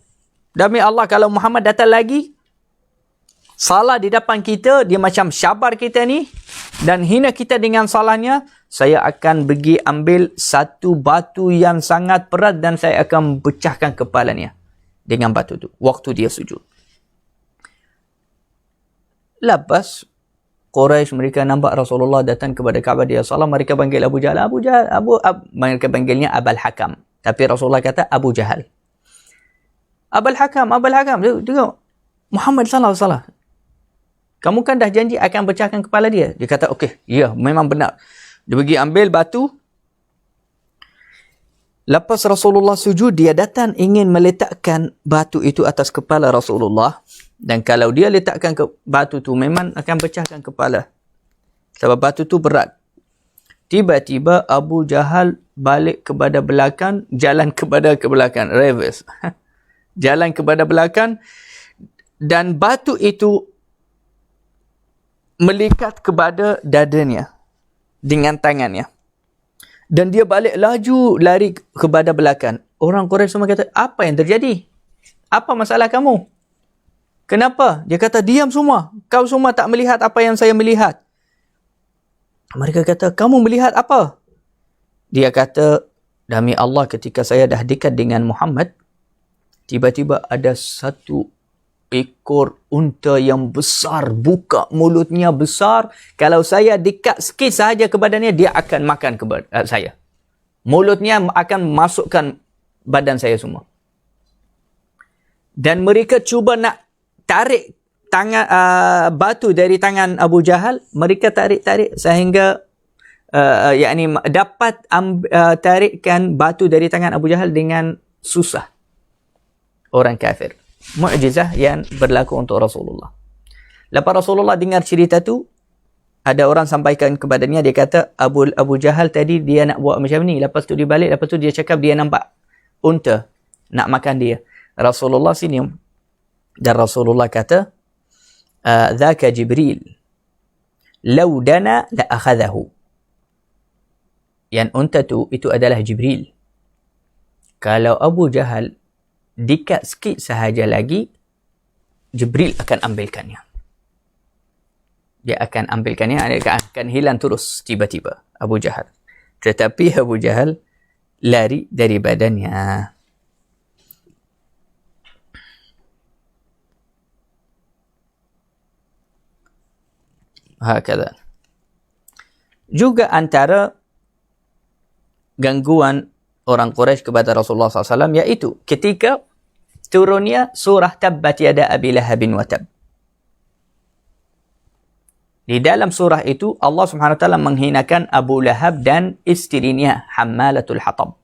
[SPEAKER 1] demi Allah, kalau Muhammad datang lagi salah di depan kita, dia macam syabar kita ni dan hina kita dengan salahnya, saya akan pergi ambil satu batu yang sangat berat dan saya akan pecahkan kepalanya dengan batu tu waktu dia sujud. Lepas Quraisy mereka nampak Rasulullah datang kepada Kaabah, dia salah, mereka panggil Abu Jahal, mereka panggilnya Abul Hakam. Tapi Rasulullah kata Abu Jahal. Abul Hakam, tengok, Muhammad salah. Kamu kan dah janji akan pecahkan kepala dia. Dia kata, okey, ya, memang benar. Dia pergi ambil batu. Lepas Rasulullah sujud, dia datang ingin meletakkan batu itu atas kepala Rasulullah. Dan kalau dia letakkan batu tu, memang akan pecahkan kepala. Sebab batu tu berat. Tiba-tiba Abu Jahal balik kepada belakang, jalan kepada ke belakang, reverse. Jalan kepada belakang. Dan batu itu melikat kepada dadanya dengan tangannya. Dan dia balik laju lari kepada belakang. Orang Quraisy semua kata, apa yang terjadi? Apa masalah kamu? Kenapa? Dia kata, diam semua. Kau semua tak melihat apa yang saya melihat. Mereka kata, kamu melihat apa? Dia kata, demi Allah, ketika saya dah dekat dengan Muhammad, tiba-tiba ada satu ekor unta yang besar, buka mulutnya besar. Kalau saya dekat sikit sahaja kepadanya, dia akan makan saya. Mulutnya akan masukkan badan saya semua. Dan mereka cuba nak tarik tangan batu dari tangan Abu Jahal. Mereka tarik-tarik sehingga dapat tarikkan batu dari tangan Abu Jahal dengan susah. Orang kafir. Mukjizah yang berlaku untuk Rasulullah. Lepas Rasulullah dengar cerita tu, ada orang sampaikan kepadanya, dia kata, Abu Jahal tadi dia nak buat macam ni. Lepas tu dia balik, lepas tu dia cakap dia nampak unta nak makan dia. Rasulullah senyum. Dan Rasulullah kata, Dhaka Jibril. Lau dana la akhadahu. Yang unta tu, itu adalah Jibril. Kalau Abu Jahal dekat sikit sahaja lagi, Jibril akan ambilkannya. Dia akan ambilkannya, akan hilang terus tiba-tiba Abu Jahal. Tetapi Abu Jahal lari dari badannya. Hakada. Juga antara gangguan orang Quraisy kepada Rasulullah SAW, iaitu ketika turunnya surah Tabbat Yada Abi Lahabin wa Tab. Di dalam surah itu Allah Subhanahu Wa Taala menghinakan Abu Lahab dan isterinya Hammalatul Hatab.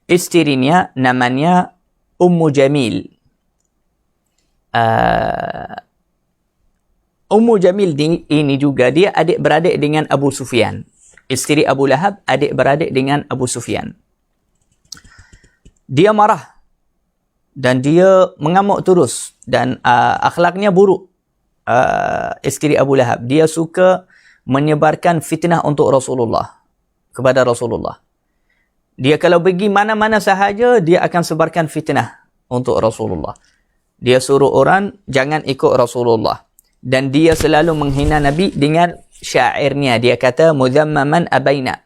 [SPEAKER 1] Isterinya namanya Ummu Jamil. Ummu Jamil ini juga dia adik-beradik dengan Abu Sufyan. Isteri Abu Lahab adik-beradik dengan Abu Sufyan. Dia marah dan dia mengamuk terus dan akhlaknya buruk. Isteri Abu Lahab, dia suka menyebarkan fitnah untuk Rasulullah, kepada Rasulullah. Dia kalau pergi mana-mana sahaja, dia akan sebarkan fitnah untuk Rasulullah. Dia suruh orang jangan ikut Rasulullah. Dan dia selalu menghina Nabi dengan syairnya. Dia kata, muzammaman abaina.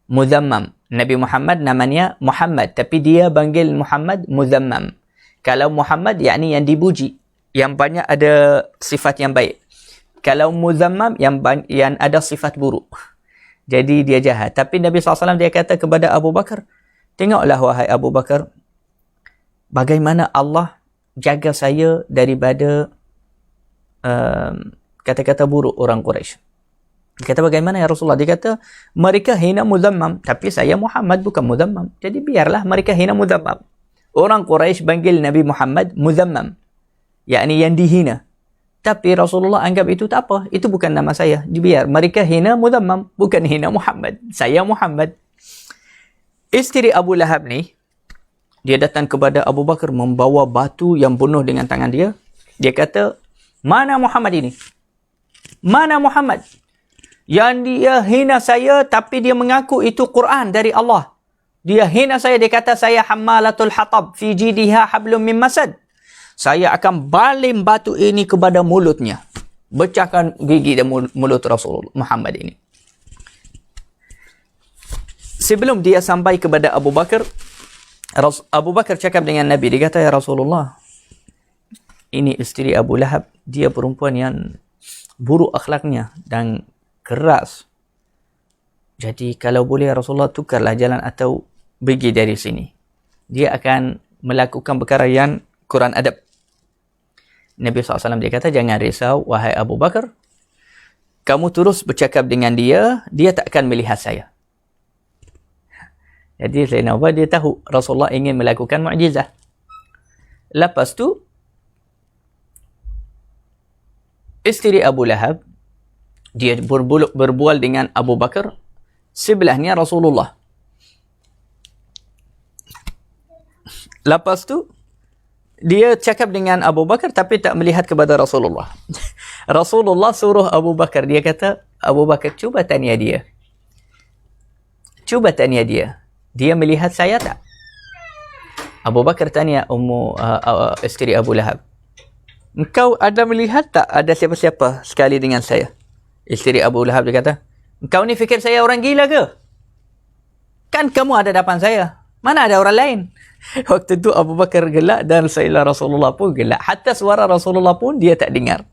[SPEAKER 1] Muzammam. Nabi Muhammad namanya Muhammad. Tapi dia panggil Muhammad muzammam. Kalau Muhammad, yakni yang dipuji. Yang banyak ada sifat yang baik. Kalau muzammam, yang ada sifat buruk. Jadi dia jahat. Tapi Nabi SAW dia kata kepada Abu Bakar, tengoklah wahai Abu Bakar, bagaimana Allah jaga saya daripada kata-kata buruk orang Quraisy. Dia kata, bagaimana ya Rasulullah? Dia kata, mereka hina muzammam, tapi saya Muhammad bukan muzammam. Jadi biarlah mereka hina muzammam. Orang Quraisy panggil Nabi Muhammad muzammam, yakni yang dihina. Tapi Rasulullah anggap itu tak apa. Itu bukan nama saya. Biar mereka hina muzammam, bukan hina Muhammad. Saya Muhammad. Isteri Abu Lahab ni, dia datang kepada Abu Bakar membawa batu yang penuh dengan tangan dia. Dia kata, mana Muhammad ini? Mana Muhammad? Yang dia hina saya, tapi dia mengaku itu Quran dari Allah. Dia hina saya, dia kata saya hammalatul hatab, fi jidiha hablum min masad. Saya akan baling batu ini kepada mulutnya. Pecahkan gigi dan mulut Rasulullah Muhammad ini. Sebelum dia sampai kepada Abu Bakar, Abu Bakar cakap dengan Nabi. Dia kata, ya Rasulullah, ini isteri Abu Lahab. Dia perempuan yang buruk akhlaknya dan keras. Jadi kalau boleh Rasulullah tukarlah jalan atau pergi dari sini. Dia akan melakukan perkara yang kurang adab. Nabi SAW dia kata, jangan risau wahai Abu Bakar. Kamu terus bercakap dengan dia, dia tak akan melihat saya. Jadi Sayyidina Abu Bakar dia tahu Rasulullah ingin melakukan mukjizat. Lepas tu isteri Abu Lahab dia berbual dengan Abu Bakar, sebelahnya Rasulullah. Lepas tu dia cakap dengan Abu Bakar tapi tak melihat kepada Rasulullah. Rasulullah suruh Abu Bakar, dia kata, Abu Bakar cuba tanya dia. Cuba tanya dia. Dia melihat saya tak? Abu Bakar tanya isteri Abu Lahab, engkau ada melihat tak ada siapa-siapa sekali dengan saya? Isteri Abu Lahab dia kata, engkau ni fikir saya orang gila ke? Kan kamu ada depan saya. Mana ada orang lain? Waktu itu Abu Bakar gelak dan Sayyidina Rasulullah pun gelak. Hatta suara Rasulullah pun dia tak dengar.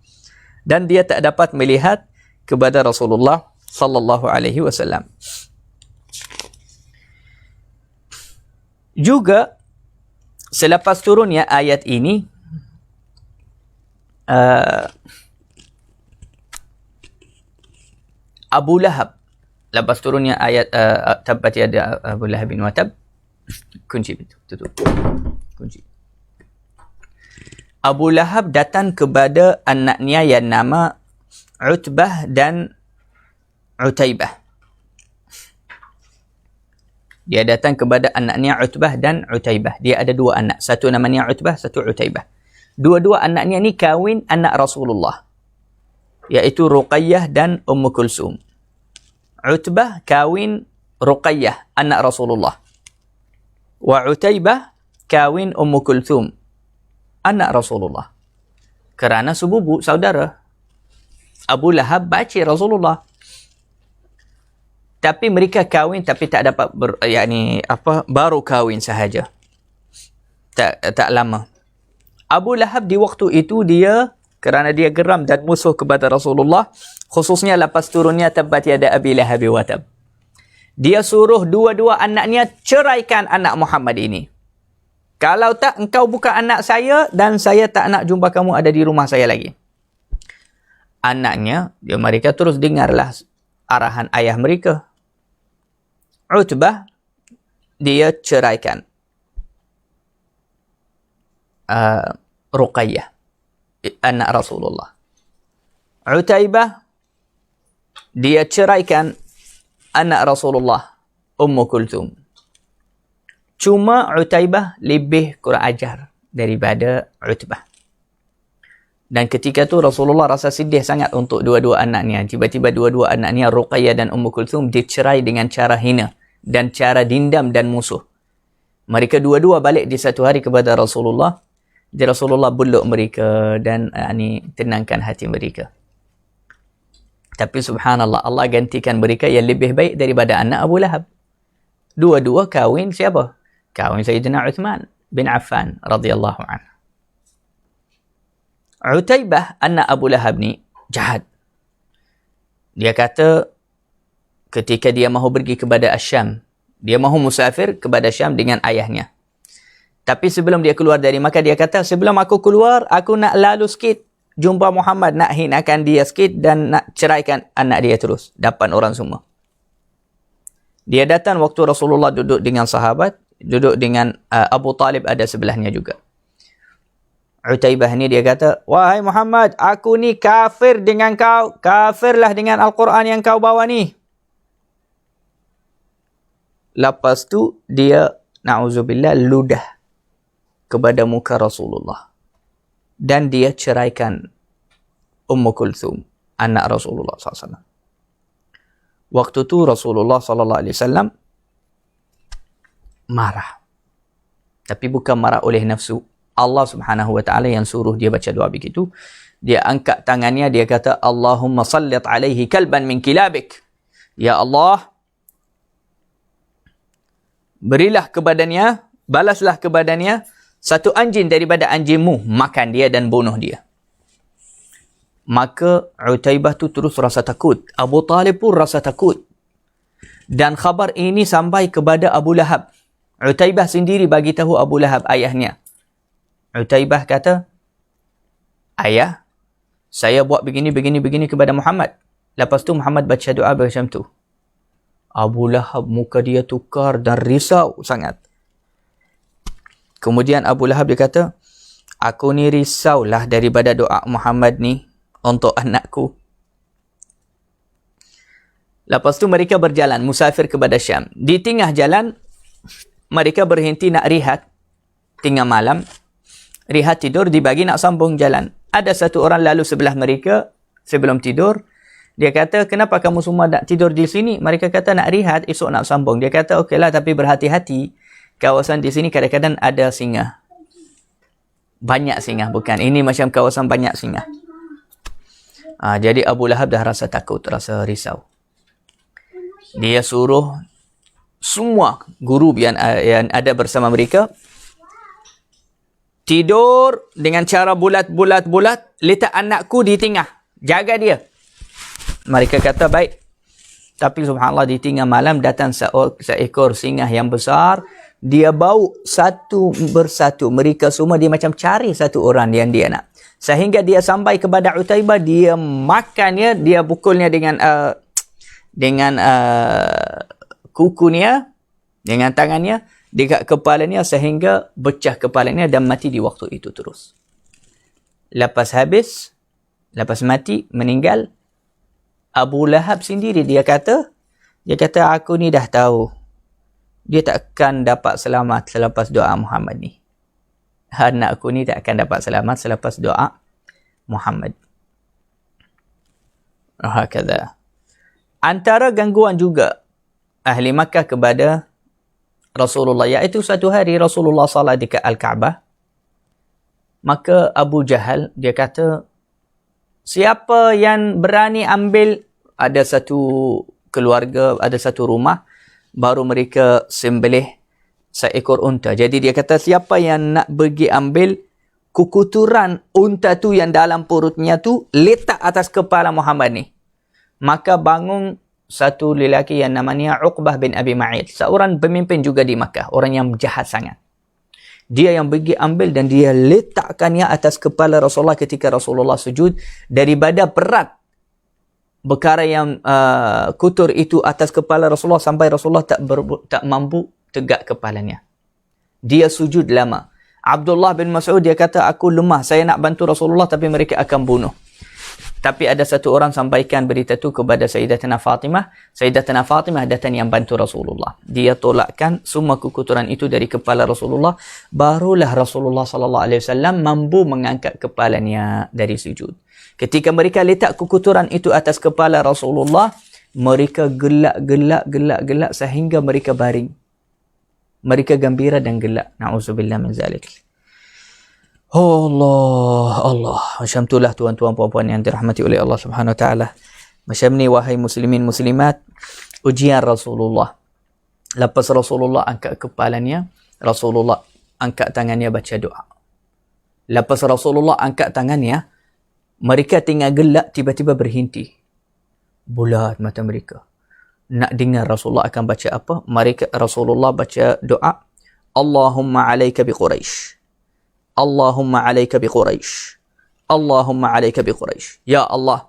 [SPEAKER 1] Dan dia tak dapat melihat kepada Rasulullah sallallahu alaihi wasallam. Juga selepas turunnya ayat ini, Abu Lahab, lepas turunnya ayat tabbat yada Abu Lahab bin Watab, kunci itu, tutup. Kunci. Abu Lahab datang kepada anaknya yang nama Utbah dan Utaibah. Dia datang kepada anaknya Utbah dan Utaibah. Dia ada dua anak. Satu namanya Utbah, satu Utaibah. Dua-dua anaknya ni kahwin anak Rasulullah, iaitu Ruqayyah dan Ummu Kulsum. Utbah kahwin Ruqayyah, anak Rasulullah. Wa Utaibah kahwin Ummu Kulsum, anak Rasulullah. Kerana sepupu saudara. Abu Lahab baci Rasulullah. Tapi mereka kahwin tapi tak dapat baru kahwin sahaja. Tak lama. Abu Lahab di waktu itu dia, kerana dia geram dan musuh kepada Rasulullah, khususnya lepas turunnya tabbat yada Abi Lahab wa tab. Dia suruh dua-dua anaknya ceraikan anak Muhammad ini. Kalau tak, engkau bukan anak saya dan saya tak nak jumpa kamu ada di rumah saya lagi. Anaknya, mereka terus dengarlah arahan ayah mereka. Utbah, dia ceraikan Ruqayyah, anak Rasulullah. Utaibah, dia ceraikan anak Rasulullah, Ummu Kulthum. Cuma Utaibah lebih kurang ajar daripada Utbah. Dan ketika tu Rasulullah rasa sedih sangat untuk dua-dua anaknya. Tiba-tiba dua-dua anaknya, Ruqayyah dan Ummu Kulthum, dicerai dengan cara hina dan cara dendam dan musuh. Mereka dua-dua balik di satu hari kepada Rasulullah. Jadi Rasulullah peluk mereka dan tenangkan hati mereka. Tapi subhanallah, Allah gantikan mereka yang lebih baik daripada anak Abu Lahab. Dua-dua kahwin siapa? Kahwin Sayyidina Uthman bin Affan radhiyallahu anhu. Utaibah anak Abu Lahab ni jahat. Dia kata ketika dia mahu pergi kepada Asyam, dia mahu musafir kepada Syam dengan ayahnya. Tapi sebelum dia keluar dari Makkah, dia kata, sebelum aku keluar, aku nak lalu sikit jumpa Muhammad, nak hinakan dia sikit dan nak ceraikan anak dia terus. Dapat orang semua. Dia datang waktu Rasulullah duduk dengan sahabat, duduk dengan Abu Talib ada sebelahnya juga. Utaibah ni dia kata, wahai Muhammad, aku ni kafir dengan kau. Kafirlah dengan Al-Quran yang kau bawa ni. Lepas tu dia, na'udzubillah, ludah kepada muka Rasulullah. Dan dia ceraikan Ummu Kulthum, anak Rasulullah SAW. Waktu tu Rasulullah SAW marah. Tapi bukan marah oleh nafsu. Allah Subhanahu wa ta'ala yang suruh dia baca doa begitu. Dia angkat tangannya, dia kata, Allahumma sallit alaihi kalban min kilabik. Ya Allah, berilah kepadanya, balaslah kepadanya satu anjing daripada anjingmu, makan dia dan bunuh dia. Maka Utaibah tu terus rasa takut. Abu Talib pun rasa takut. Dan khabar ini sampai kepada Abu Lahab. Utaibah sendiri bagi tahu Abu Lahab, ayahnya. Utaibah kata, ayah, saya buat begini kepada Muhammad. Lepas tu Muhammad baca doa macam tu. Abu Lahab muka dia tukar dan risau sangat. Kemudian Abu Lahab dia kata, aku ni risaulah daripada doa Muhammad ni untuk anakku. Lepas tu mereka berjalan, musafir kepada Syam. Di tengah jalan, mereka berhenti nak rehat. Tengah malam, rehat tidur, dibagi nak sambung jalan. Ada satu orang lalu sebelah mereka sebelum tidur. Dia kata, kenapa kamu semua nak tidur di sini? Mereka kata nak rehat, esok nak sambung. Dia kata, okeylah, tapi berhati-hati. Kawasan di sini kadang-kadang ada singa. Banyak singa, bukan. Ini macam kawasan banyak singa. Jadi Abu Lahab dah rasa takut, rasa risau. Dia suruh semua guru yang ada bersama mereka tidur dengan cara bulat-bulat, letak anakku di tengah. Jaga dia. Mereka kata, baik. Tapi subhanallah, di tengah malam datang seekor singa yang besar. Dia bau satu bersatu. Mereka semua dia macam cari satu orang yang dia nak. Sehingga dia sampai kepada Utaibah, dia makannya, dia pukulnya dengan kukunya, dengan tangannya, dekat kepalanya sehingga pecah kepalanya dan mati di waktu itu terus. Lepas mati, meninggal, Abu Lahab sendiri dia kata, aku ni dah tahu dia takkan dapat selamat selepas doa Muhammad ni. Anakku ni takkan dapat selamat selepas doa Muhammad. Hakadha. Antara gangguan juga ahli Makkah kepada Rasulullah, iaitu satu hari Rasulullah salat dekat Al-Kaabah. Maka Abu Jahal dia kata, siapa yang berani ambil, ada satu keluarga, ada satu rumah, baru mereka sembelih seekor unta. Jadi dia kata, siapa yang nak pergi ambil kukuturan unta tu yang dalam perutnya tu, letak atas kepala Muhammad ni. Maka bangun satu lelaki yang namanya Uqbah bin Abi Ma'id. Seorang pemimpin juga di Makkah. Orang yang jahat sangat. Dia yang pergi ambil dan dia letakkannya atas kepala Rasulullah ketika Rasulullah sujud. Daripada berat perkara yang kutur itu atas kepala Rasulullah sampai Rasulullah tak mampu tegak kepalanya. Dia sujud lama. Abdullah bin Mas'ud dia kata, aku lemah, saya nak bantu Rasulullah tapi mereka akan bunuh. Tapi ada satu orang sampaikan berita tu kepada Sayyidatina Fatimah. Sayyidatina Fatimah datang yang bantu Rasulullah. Dia tolakkan semua kekotoran itu dari kepala Rasulullah. Barulah Rasulullah sallallahu alaihi wasallam mampu mengangkat kepalanya dari sujud. Ketika mereka letak kekotoran itu atas kepala Rasulullah, mereka gelak sehingga mereka baring. Mereka gembira dan gelak. Na'udzubillah min zalik. Oh Allah. Macam itulah tuan-tuan puan-puan yang dirahmati oleh Allah Subhanahu Wa Taala. Macam ni wahai muslimin muslimat, ujian Rasulullah. Lepas Rasulullah angkat kepalanya, Rasulullah angkat tangannya baca doa. Lepas Rasulullah angkat tangannya, mereka tinggal gelak, tiba-tiba berhenti. Bulat mata mereka. Nak dengar Rasulullah akan baca apa? Rasulullah baca doa, Allahumma alayka bi Quraisy. Allahumma alayka bi Quraisy. Allahumma alayka bi Quraisy. Ya Allah,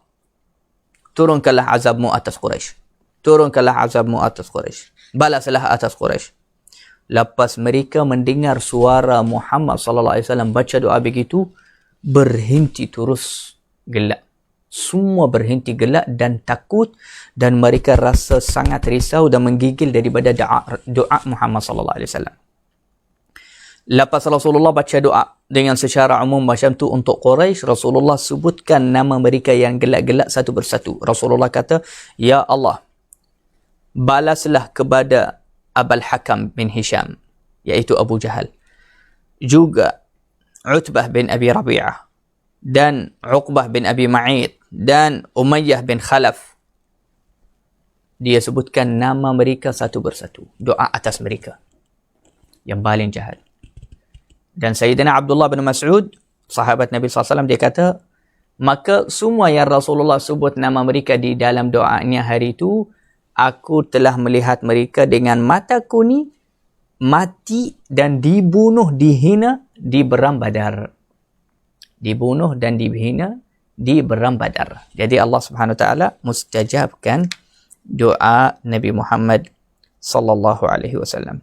[SPEAKER 1] turunkanlah azabmu atas Quraisy. Turunkanlah azabmu atas Quraisy. Balaslah atas Quraisy. Lepas mereka mendengar suara Muhammad sallallahu alaihi wasallam baca doa begitu, berhenti terus gelak. Semua berhenti gelak dan takut, dan mereka rasa sangat risau dan menggigil daripada doa Muhammad sallallahu alaihi wasallam. Lepas Rasulullah baca doa dengan secara umum macam tu untuk Quraisy, Rasulullah sebutkan nama mereka yang gelak-gelak satu persatu. Rasulullah kata, Ya Allah, balaslah kepada Abul Hakam bin Hisham, iaitu Abu Jahal, juga Utbah bin Abi Rabi'ah, dan Uqbah bin Abi Ma'id, dan Umayyah bin Khalaf. Dia sebutkan nama mereka satu persatu. Doa atas mereka yang paling jahat. Dan Sayyidina Abdullah bin Mas'ud, sahabat Nabi SAW, dia kata, maka semua yang Rasulullah sebut nama mereka di dalam doanya hari itu, aku telah melihat mereka dengan mataku ni mati dan dibunuh, dihina di Perang Badar. Dibunuh dan dihina di Perang Badar. Jadi Allah Subhanahu Wa Taala mustajabkan doa Nabi Muhammad sallallahu alaihi wasallam.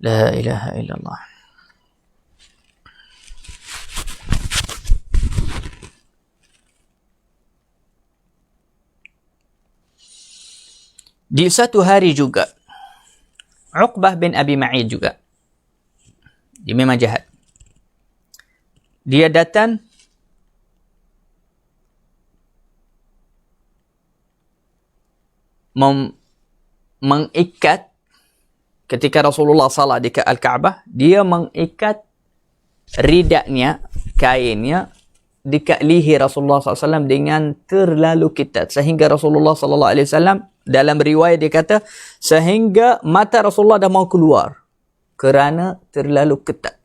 [SPEAKER 1] La ilaha illallah. Di satu hari juga, Uqbah bin Abi Ma'id juga, dia memang jahat. Dia datang mengikat, ketika Rasulullah salat di Al-Kaabah, dia mengikat ridaknya, kainnya, dekat leher Rasulullah SAW dengan terlalu ketat. Sehingga Rasulullah SAW, dalam riwayat dia kata, sehingga mata Rasulullah dah mau keluar. Kerana terlalu ketat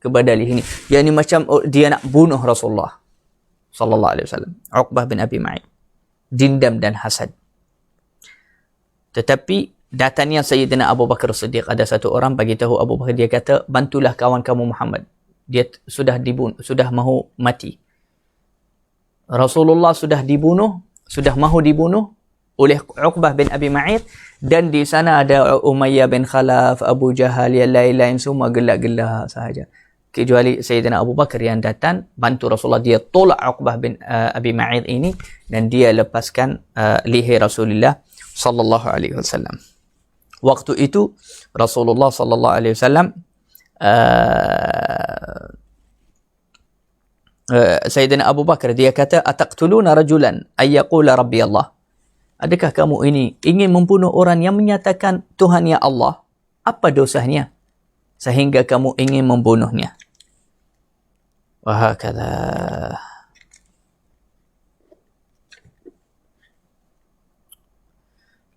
[SPEAKER 1] kepada leher ini. Yang ini macam dia nak bunuh Rasulullah SAW. Uqbah bin Abi Ma'id. Dendam dan hasad. Tetapi datangnya Sayyidina Abu Bakar Siddiq, ada satu orang bagi tahu Abu Bakar, dia kata, bantulah kawan kamu Muhammad. Dia sudah dibunuh, sudah mahu mati. Rasulullah sudah dibunuh, sudah mahu dibunuh oleh Uqbah bin Abi Ma'id, dan di sana ada Umayyah bin Khalaf, Abu Jahal, yang lain-lain semua gelak-gelak sahaja. Kecuali Sayyidina Abu Bakar yang datang bantu Rasulullah. Dia tolak Uqbah bin Abi Ma'id ini, dan dia lepaskan leher Rasulullah sallallahu alaihi wasallam. Waktu itu Rasulullah sallallahu alaihi wasallam, Sayyidina Abu Bakar, dia kata, ataqtuluna rajulan ayyaqula rabbi Allah. Adakah kamu ini ingin membunuh orang yang menyatakan Tuhannya Allah? Apa dosanya sehingga kamu ingin membunuhnya? Wahakadha.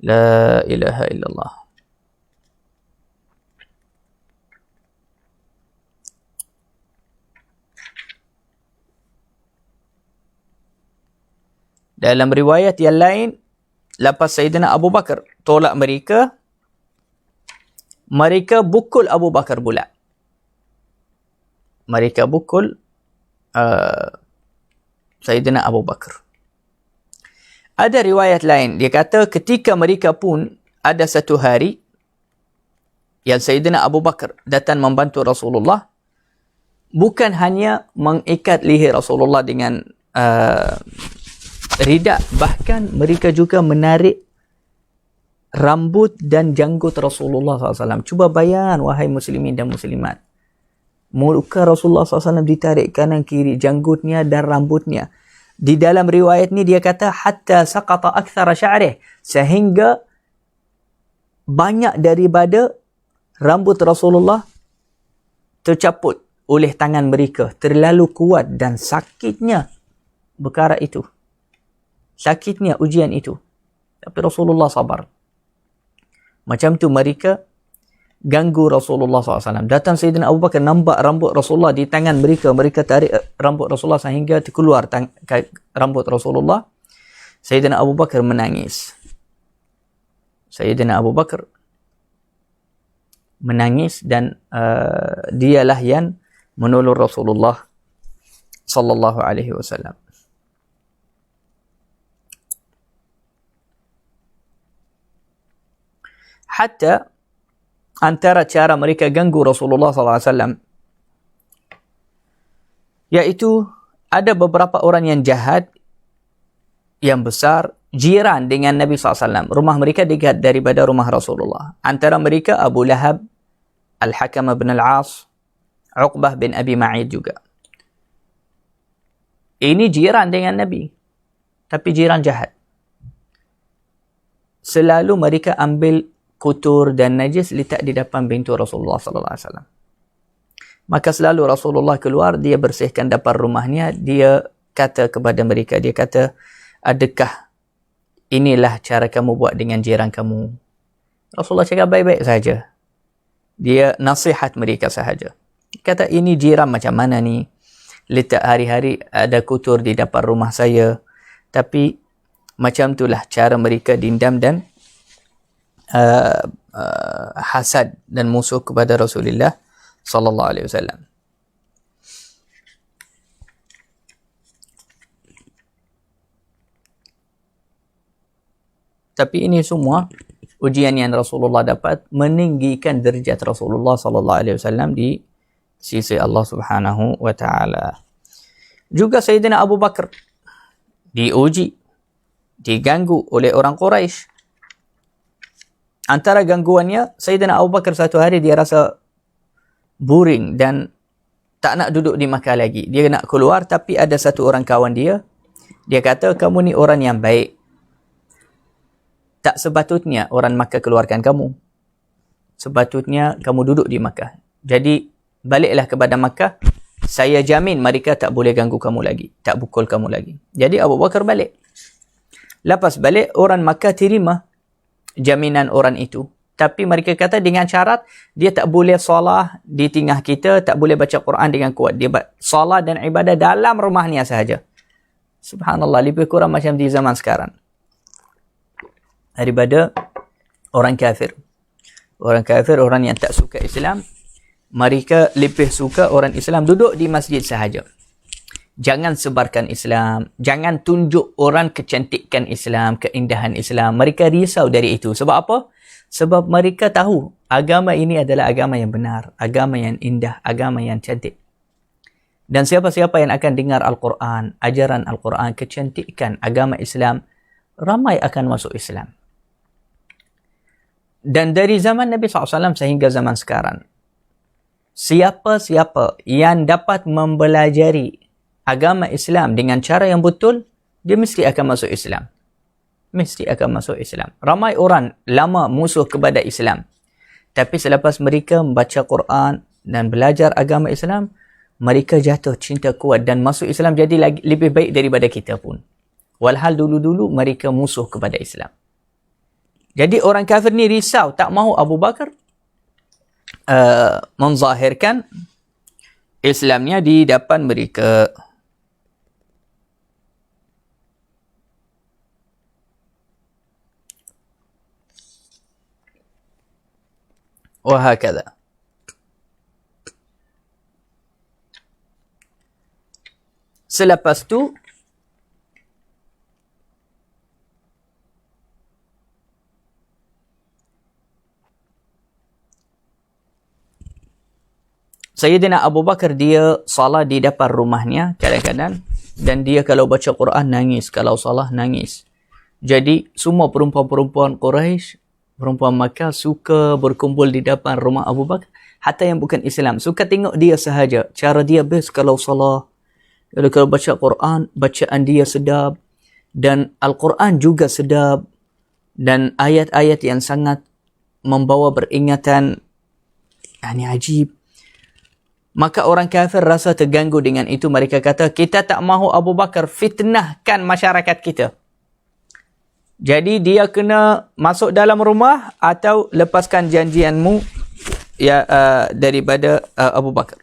[SPEAKER 1] La ilaha illallah. Dalam riwayat yang lain, lepas Sayyidina Abu Bakar tolak mereka, mereka bukul Abu Bakar pula. Mereka bukul Sayyidina Abu Bakar. Ada riwayat lain, dia kata ketika mereka pun ada satu hari, yang Sayyidina Abu Bakar datang membantu Rasulullah, bukan hanya mengikat leher Rasulullah dengan ridak, bahkan mereka juga menarik rambut dan janggut Rasulullah SAW. Cuba bayan, wahai muslimin dan muslimat. Muka Rasulullah SAW ditarik kanan kiri, janggutnya dan rambutnya. Di dalam riwayat ni dia kata, hatta saqata akthara sya'rih, sehingga banyak daripada rambut Rasulullah tercaput oleh tangan mereka. Terlalu kuat dan sakitnya perkara itu. Sakitnya ujian itu. Tapi Rasulullah sabar. Macam tu mereka ganggu Rasulullah SAW. Datang Sayyidina Abu Bakar, nampak rambut Rasulullah di tangan mereka. Mereka tarik rambut Rasulullah sehingga terkeluar rambut Rasulullah. Sayyidina Abu Bakar menangis. Sayyidina Abu Bakar menangis dan dialah yang menolong Rasulullah sallallahu alaihi wasallam. Hatta antara cara mereka ganggu Rasulullah sallallahu alaihi wasallam, iaitu ada beberapa orang yang jahat, yang besar, jiran dengan Nabi SAW. Rumah mereka dekat daripada rumah Rasulullah. Antara mereka Abu Lahab, Al-Hakam bin Al-As, Uqbah bin Abi Ma'id juga. Ini jiran dengan Nabi, tapi jiran jahat. Selalu mereka ambil kotor dan najis letak di depan pintu Rasulullah SAW. Maka selalu Rasulullah keluar, dia bersihkan depan rumahnya, dia kata kepada mereka, dia kata, adakah inilah cara kamu buat dengan jiran kamu? Rasulullah cakap baik-baik saja. Dia nasihat mereka sahaja. Kata, ini jiran macam mana ni? Letak hari-hari ada kotor di depan rumah saya. Tapi macam itulah cara mereka dendam dan hasad dan musuh kepada Rasulullah sallallahu alaihi wasallam. Tapi ini semua ujian yang Rasulullah dapat meninggikan derajat Rasulullah sallallahu alaihi wasallam di sisi Allah Subhanahu wa taala. Juga Sayyidina Abu Bakar diuji, diganggu oleh orang Quraisy. Antara gangguannya, Sayyidina Abu Bakar satu hari dia rasa boring dan tak nak duduk di Makkah lagi. Dia nak keluar, tapi ada satu orang kawan dia. Dia kata, kamu ni orang yang baik. Tak sepatutnya orang Makkah keluarkan kamu. Sepatutnya kamu duduk di Makkah. Jadi, baliklah kepada Makkah. Saya jamin mereka tak boleh ganggu kamu lagi. Tak pukul kamu lagi. Jadi, Abu Bakar balik. Lepas balik, orang Makkah terima jaminan orang itu. Tapi mereka kata dengan syarat, dia tak boleh solat di tengah kita, tak boleh baca Quran dengan kuat. Dia solat dan ibadah dalam rumahnya sahaja. Subhanallah, lebih kurang macam di zaman sekarang. Daripada orang kafir. Orang kafir, orang yang tak suka Islam, mereka lebih suka orang Islam duduk di masjid sahaja. Jangan sebarkan Islam. Jangan tunjuk orang kecantikan Islam, keindahan Islam. Mereka risau dari itu. Sebab apa? Sebab mereka tahu agama ini adalah agama yang benar, agama yang indah, agama yang cantik. Dan siapa-siapa yang akan dengar Al-Quran, ajaran Al-Quran, kecantikan agama Islam, ramai akan masuk Islam. Dan dari zaman Nabi SAW sehingga zaman sekarang, siapa-siapa yang dapat mempelajari agama Islam dengan cara yang betul, dia mesti akan masuk Islam. Mesti akan masuk Islam. Ramai orang lama musuh kepada Islam. Tapi selepas mereka membaca Quran dan belajar agama Islam, mereka jatuh cinta kuat dan masuk Islam jadi lebih baik daripada kita pun. Walhal dulu-dulu mereka musuh kepada Islam. Jadi orang kafir ni risau, tak mahu Abu Bakar menzahirkan Islamnya di depan mereka. وهكذا. Selepas tu Sayyidina Abu Bakar dia salat di depan rumahnya kadang-kadang, dan dia kalau baca Quran nangis, kalau salat nangis. Jadi semua perempuan-perempuan Quraisy, perempuan Makkah suka berkumpul di depan rumah Abu Bakar, hatta yang bukan Islam suka tengok dia sahaja. Cara dia best kalau salat, kalau baca Quran, bacaan dia sedap, dan Al-Quran juga sedap, dan ayat-ayat yang sangat membawa beringatan, ini ajib. Maka orang kafir rasa terganggu dengan itu. Mereka kata, kita tak mahu Abu Bakar fitnahkan masyarakat kita. Jadi dia kena masuk dalam rumah atau lepaskan janjianmu ya daripada Abu Bakar.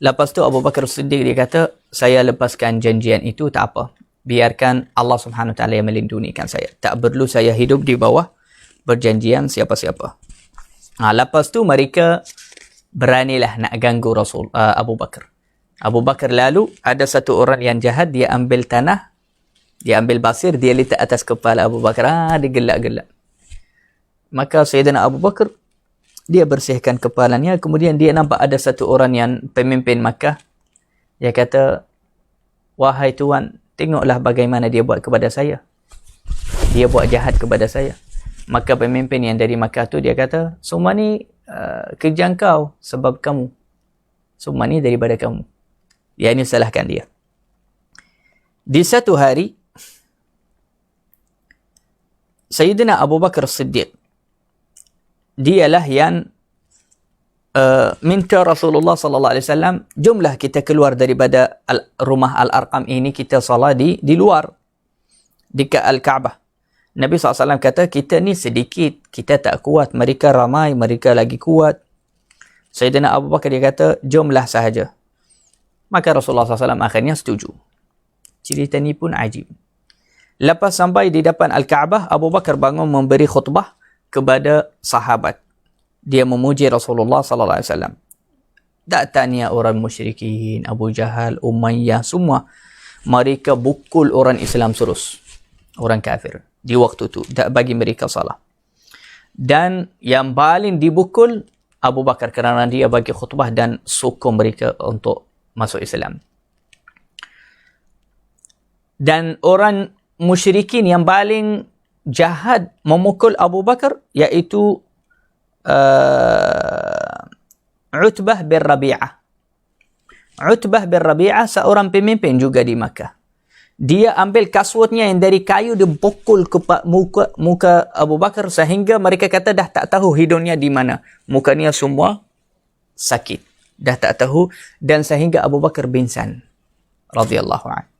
[SPEAKER 1] Lepas tu Abu Bakar Siddiq dia kata, saya lepaskan janjian itu, tak apa. Biarkan Allah Subhanahu Wa Taala yang melindungikan saya. Tak perlu saya hidup di bawah berjanjian siapa-siapa. Lepas tu mereka beranilah nak ganggu Abu Bakar. Abu Bakar lalu ada satu orang yang jahat, dia ambil tanah, dia ambil pasir, dia letak atas kepala Abu Bakar. Dia gelak-gelak. Maka Sayyidina Abu Bakar, dia bersihkan kepalanya. Kemudian dia nampak ada satu orang yang pemimpin Makkah. Dia kata, wahai tuan, tengoklah bagaimana dia buat kepada saya. Dia buat jahat kepada saya. Maka pemimpin yang dari Makkah tu dia kata, semua ni kerja kau sebab kamu. Semua ni daripada kamu. Dia ini salahkan dia. Di satu hari, Sayyidina Abu Bakar Siddiq, dialah yang minta Rasulullah sallallahu alaihi wasallam, jumlah kita keluar daripada rumah Al-Arqam ini, kita salat di luar dekat Al-Kaabah. Nabi SAW kata, kita ni sedikit, kita tak kuat. Mereka ramai, mereka lagi kuat. Sayyidina Abu Bakar dia kata, jumlah sahaja. Maka Rasulullah SAW akhirnya setuju. Cerita ni pun ajib. Lepas sampai di depan Al-Kaabah, Abu Bakar bangun memberi khutbah kepada sahabat. Dia memuji Rasulullah SAW. Tak tanya orang musyrikin, Abu Jahal, Umayyah, semua. Mereka bukul orang Islam terus. Orang kafir. Di waktu itu. Tak bagi mereka salah. Dan yang paling dibukul Abu Bakar kerana dia bagi khutbah dan sokong mereka untuk masuk Islam. Dan orang musyrikin yang paling jahat memukul Abu Bakar iaitu Utbah bin Rabi'ah. Utbah bin Rabi'ah seorang pemimpin juga di Makkah. Dia ambil kasutnya yang dari kayu, dia pukul ke muka Abu Bakar sehingga mereka kata dah tak tahu hidungnya di mana. Mukanya semua sakit. Dah tak tahu, dan sehingga Abu Bakar pingsan. Radhiyallahu anhu.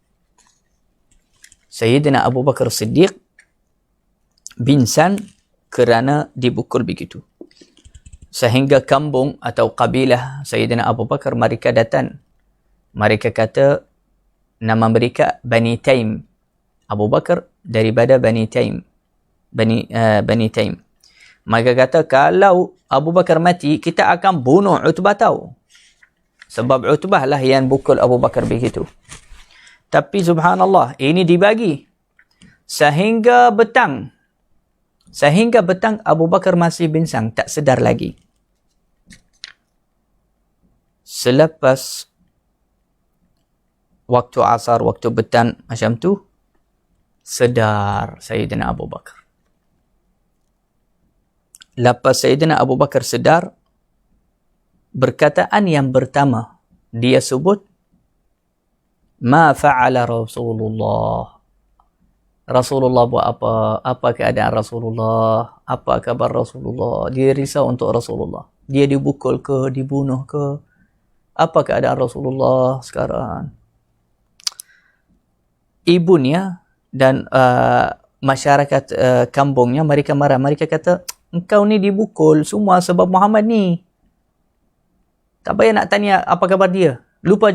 [SPEAKER 1] Sayyidina Abu Bakar Siddiq pingsan kerana dibukul begitu. Sehingga kampung atau kabilah Sayyidina Abu Bakar mereka datang. Mereka kata nama mereka Bani Taim. Abu Bakar daripada Bani Taim. Bani Taim. Mereka kata kalau Abu Bakar mati, kita akan bunuh Utbah tahu. Sebab Utbah lah yang bukul Abu Bakar begitu. Tapi subhanallah, ini dibagi. Sehingga petang Abu Bakar masih binsang, tak sedar lagi. Selepas waktu asar, waktu petang macam tu, sedar Sayyidina Abu Bakar. Lepas Sayyidina Abu Bakar sedar, perkataan yang pertama dia sebut, ma fa'ala Rasulullah. Rasulullah buat apa? Apa keadaan Rasulullah? Apa kabar Rasulullah? Dia risau untuk Rasulullah. Dia dibukul ke? Dibunuh ke? Apa keadaan Rasulullah sekarang? Ibunya dan masyarakat kampungnya, mereka marah. Mereka kata, engkau ni dibukul semua sebab Muhammad ni. Tak payah nak tanya apa kabar dia. Lupa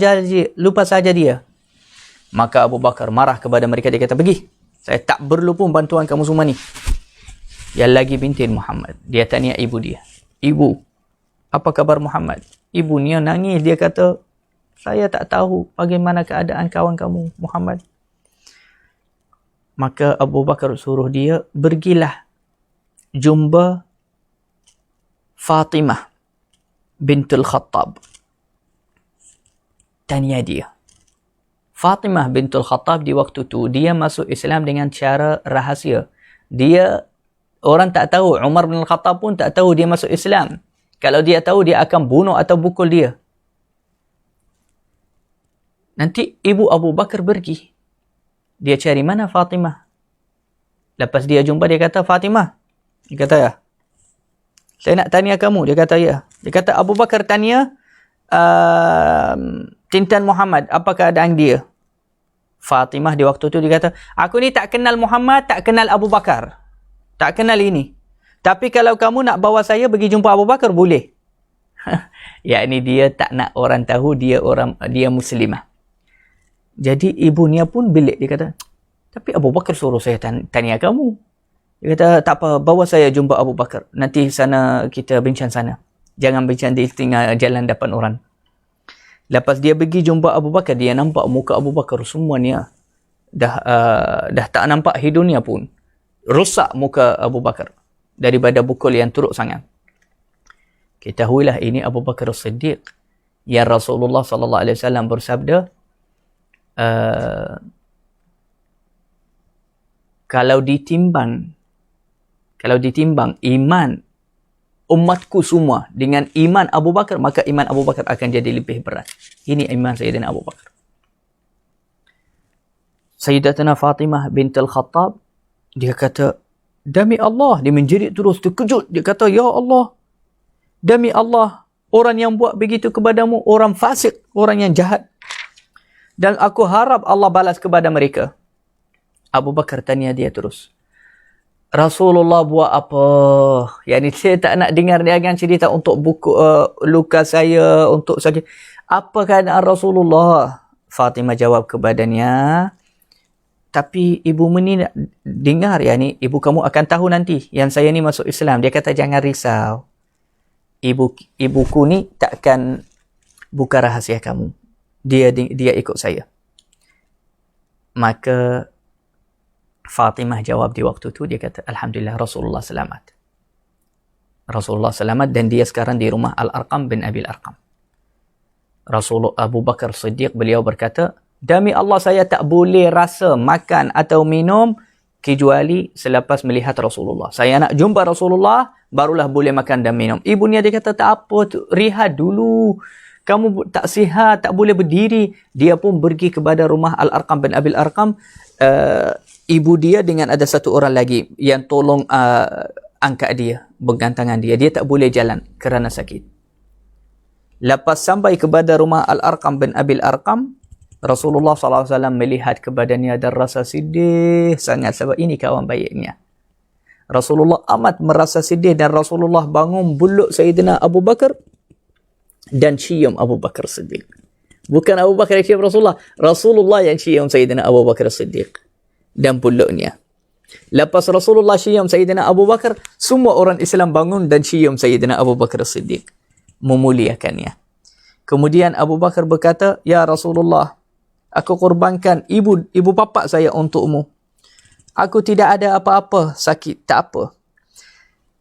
[SPEAKER 1] saja dia. Maka Abu Bakar marah kepada mereka. Dia kata, pergi. Saya tak perlu pun bantuan kamu semua ni. Yang lagi bintin Muhammad. Dia tanya ibu dia. Ibu, apa kabar Muhammad? Ibunya nangis. Dia kata, saya tak tahu bagaimana keadaan kawan kamu Muhammad. Maka Abu Bakar suruh dia, pergilah jumpa Fatimah. bintul Khattab. Tanya dia. Fatimah bintul Khattab di waktu tu, dia masuk Islam dengan cara rahsia. Orang tak tahu, Umar bin Khattab pun tak tahu dia masuk Islam. Kalau dia tahu, dia akan bunuh atau pukul dia. Nanti ibu Abu Bakar pergi. Dia cari mana Fatimah. Lepas dia jumpa, dia kata, Fatimah. Dia kata, ya. Saya nak tanya kamu. Dia kata, ya. Dia kata, Abu Bakar tanya, Tintan Muhammad, apa keadaan dia? Fatimah di waktu tu dia kata, aku ni tak kenal Muhammad, tak kenal Abu Bakar. Tak kenal ini. Tapi kalau kamu nak bawa saya pergi jumpa Abu Bakar, boleh. Yakni dia tak nak orang tahu dia muslimah. Jadi ibunya pun belik. Dia kata, tapi Abu Bakar suruh saya tanya kamu. Dia kata, tak apa, bawa saya jumpa Abu Bakar. Nanti sana kita bincang sana. Jangan bincang di tengah jalan depan orang. Lepas dia pergi jumpa Abu Bakar, dia nampak muka Abu Bakar semuanya dah tak nampak hidungnya pun. Rosak muka Abu Bakar daripada pukul yang teruk sangat. Ketahuilah ini Abu Bakar As-Siddiq yang Rasulullah sallallahu alaihi wasallam bersabda, kalau ditimbang iman umatku semua dengan iman Abu Bakar, maka iman Abu Bakar akan jadi lebih berat. Ini iman Sayyidina Abu Bakar. Sayyidatuna Fatimah bintul Khattab, dia kata, demi Allah, dia menjerit terus, terkejut. Dia kata, ya Allah, demi Allah, orang yang buat begitu kepadamu, orang fasik, orang yang jahat. Dan aku harap Allah balas kepada mereka. Abu Bakar tanya dia terus, Rasulullah buat apa? Yani saya tak nak dengar dia akan cerita untuk buku luka saya, untuk sakit. Apa keadaan Rasulullah? Fatimah jawab kepadanya, tapi ibu ni nak dengar, yani ibu kamu akan tahu nanti yang saya ni masuk Islam. Dia kata, jangan risau. Ibuku ni takkan buka rahasia kamu. Dia ikut saya. Maka Fatimah jawab di waktu tu, dia kata, Alhamdulillah, Rasulullah selamat. Rasulullah selamat dan dia sekarang di rumah Al-Arqam bin Abil Arqam. Abu Bakar Siddiq, beliau berkata, demi Allah, saya tak boleh rasa makan atau minum kecuali selepas melihat Rasulullah. Saya nak jumpa Rasulullah, barulah boleh makan dan minum. Ibunya dia kata, tak apa, rehat dulu. Kamu tak sihat, tak boleh berdiri. Dia pun pergi kepada rumah Al-Arqam bin Abil Arqam. Ibu dia dengan ada satu orang lagi yang tolong angkat dia, bergantangan dia. Dia tak boleh jalan kerana sakit. Lepas sampai kepada rumah Al-Arqam bin Abil Arqam, Rasulullah SAW melihat kepadanya dan rasa sedih sangat sebab ini kawan baiknya. Rasulullah amat merasa sedih dan Rasulullah bangun buluk Sayyidina Abu Bakar dan cium Abu Bakar Siddiq. Bukan Abu Bakar yang cium Rasulullah. Rasulullah yang cium Sayyidina Abu Bakar Siddiq dan puluknya. Lepas Rasulullah cium Sayyidina Abu Bakar, semua orang Islam bangun dan cium Sayyidina Abu Bakar Siddiq, memuliakannya. Kemudian Abu Bakar berkata, ya Rasulullah, aku korbankan ibu bapa saya untukmu. Aku tidak ada apa-apa sakit, tak apa.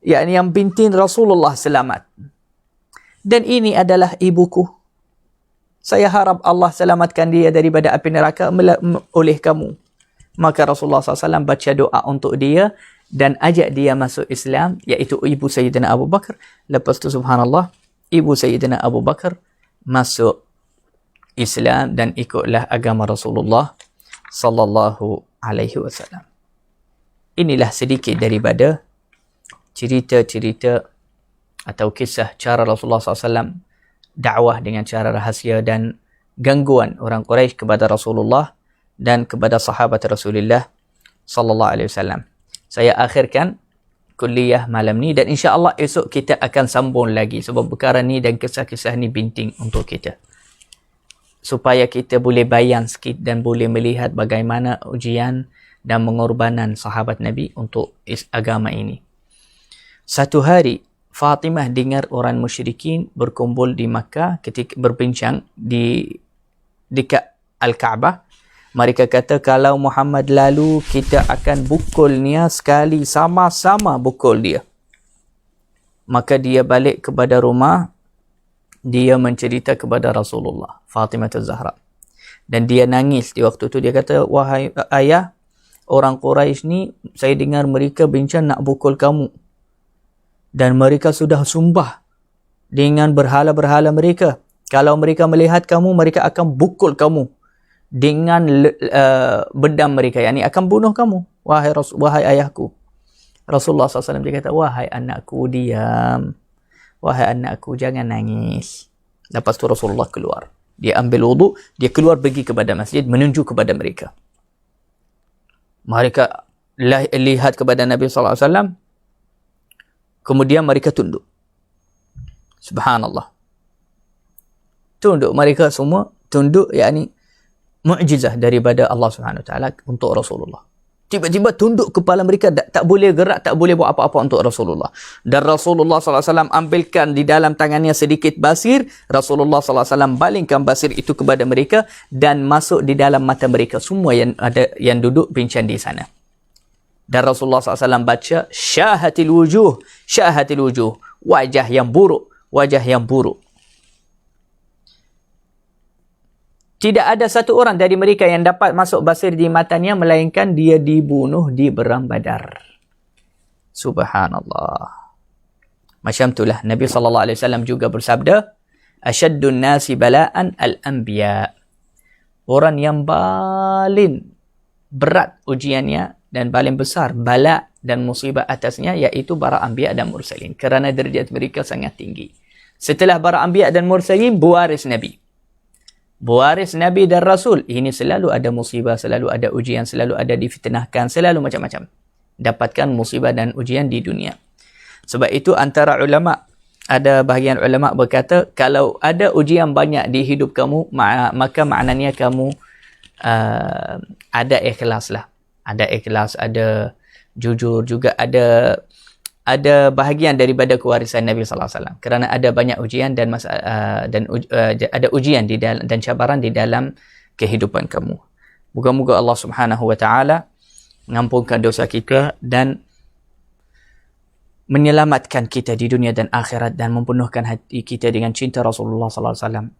[SPEAKER 1] Yang penting Rasulullah selamat. Dan ini adalah ibuku. Saya harap Allah selamatkan dia daripada api neraka oleh kamu. Maka Rasulullah SAW baca doa untuk dia dan ajak dia masuk Islam, iaitu ibu Sayyidina Abu Bakar. Lepas tu subhanallah, ibu Sayyidina Abu Bakar masuk Islam dan ikutlah agama Rasulullah sallallahu alaihi wasallam. Inilah sedikit daripada cerita-cerita atau kisah cara Rasulullah SAW dakwah dengan cara rahsia dan gangguan orang Quraisy kepada Rasulullah dan kepada sahabat Rasulullah sallallahu alaihi wasallam. Saya akhirkan kuliah malam ni dan insya-Allah esok kita akan sambung lagi sebab perkara ni dan kisah-kisah ni penting untuk kita. Supaya kita boleh bayang sikit dan boleh melihat bagaimana ujian dan pengorbanan sahabat Nabi untuk agama ini. Satu hari Fatimah dengar orang musyrikin berkumpul di Makkah ketika berbincang dekat Al-Kaabah. Mereka kata kalau Muhammad lalu kita akan pukulnya sekali, sama-sama pukul dia. Maka dia balik kepada rumah dia mencerita kepada Rasulullah, Fatimah Az-Zahra. Dan dia nangis di waktu itu. Dia kata, wahai ayah, orang Quraisy ni, saya dengar mereka bincang nak pukul kamu. Dan mereka sudah sumpah dengan berhala-berhala mereka. Kalau mereka melihat kamu, mereka akan pukul kamu dengan bedam mereka. Yani akan bunuh kamu, wahai ayahku. Rasulullah SAW dia kata, wahai anakku, diam. Wahai anakku, jangan nangis. Lepas tu Rasulullah keluar. Dia ambil wuduk, dia keluar pergi kepada masjid, menuju kepada mereka. Mereka lihat kepada Nabi SAW, kemudian mereka tunduk. Subhanallah. Tunduk, mereka semua tunduk, yakni mu'jizah daripada Allah Subhanahu Wa Taala untuk Rasulullah. Tiba-tiba tunduk kepala mereka, tak boleh gerak, tak boleh buat apa-apa untuk Rasulullah. Dan Rasulullah SAW ambilkan di dalam tangannya sedikit basir. Rasulullah SAW balingkan basir itu kepada mereka dan masuk di dalam mata mereka. Semua yang duduk bincang di sana. Dan Rasulullah SAW baca, syahatil wujuh, syahatil wujuh. Wajah yang buruk, wajah yang buruk. Tidak ada satu orang dari mereka yang dapat masuk basir di matanya, melainkan dia dibunuh di Perang Badar. Subhanallah. Macam itulah Nabi SAW juga bersabda, asyaddun nasi bala'an al-anbiya. Orang yang paling berat ujiannya dan paling besar bala dan musibah atasnya, iaitu para anbiya dan mursalin. Kerana derajat mereka sangat tinggi. Setelah para anbiya dan mursalin, pewaris Nabi. Pewaris Nabi dan Rasul, ini selalu ada musibah, selalu ada ujian, selalu ada difitnahkan, selalu macam-macam. Dapatkan musibah dan ujian di dunia. Sebab itu antara ulama, ada bahagian ulama berkata, kalau ada ujian banyak di hidup kamu, maka maknanya kamu ada ikhlas lah. Ada ikhlas, ada jujur, juga ada bahagian daripada kewarisan Nabi sallallahu alaihi wasallam. Kerana ada banyak ujian dan ada ujian dan cabaran di dalam kehidupan kamu. Moga-moga Allah Subhanahu wa taala mengampunkan dosa kita dan menyelamatkan kita di dunia dan akhirat, dan mempenuhkan hati kita dengan cinta Rasulullah sallallahu alaihi wasallam.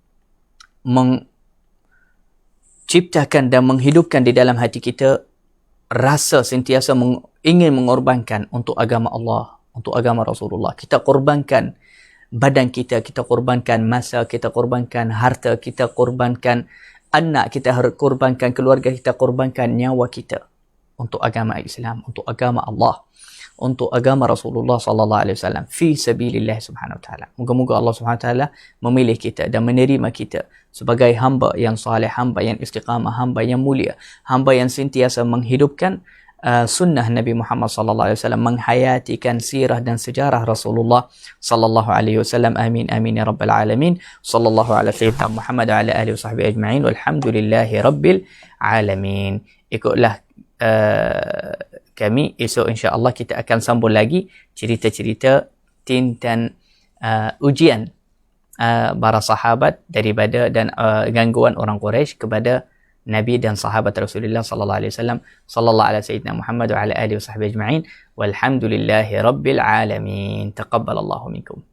[SPEAKER 1] Menciptakan dan menghidupkan di dalam hati kita rasa sentiasa ingin mengorbankan untuk agama Allah, untuk agama Rasulullah. Kita korbankan badan kita, kita korbankan masa, kita korbankan harta, kita korbankan anak, kita korbankan keluarga, kita korbankan nyawa kita untuk agama Islam, untuk agama Allah, untuk agama Rasulullah sallallahu alaihi wasallam, fi sabilillah subhanahu wa taala. Moga-moga Allah Subhanahu wa taala memilih kita dan menerima kita sebagai hamba yang saleh, hamba yang istiqamah, hamba yang mulia, hamba yang sentiasa menghidupkan sunnah Nabi Muhammad sallallahu alaihi wasallam, menghayatikan sirah dan sejarah Rasulullah sallallahu alaihi wasallam. Amin amin ya rabbal alamin. Sallallahu ala sayyidina Muhammad wa ala alihi wasahbihi ajma'in. Walhamdulillahi rabbil alamin. Ikutlah kami esok, insya-Allah kita akan sambung lagi cerita-cerita tentang ujian para sahabat daripada dan gangguan orang Quraisy kepada Nabi dan sahabat Rasulullah sallallahu alaihi wasallam. Sallallahu ala sayyidina Muhammad wa ala alihi wasahbihi ajma'in. Walhamdulillahi rabbil alamin. Taqabbalallahu minkum.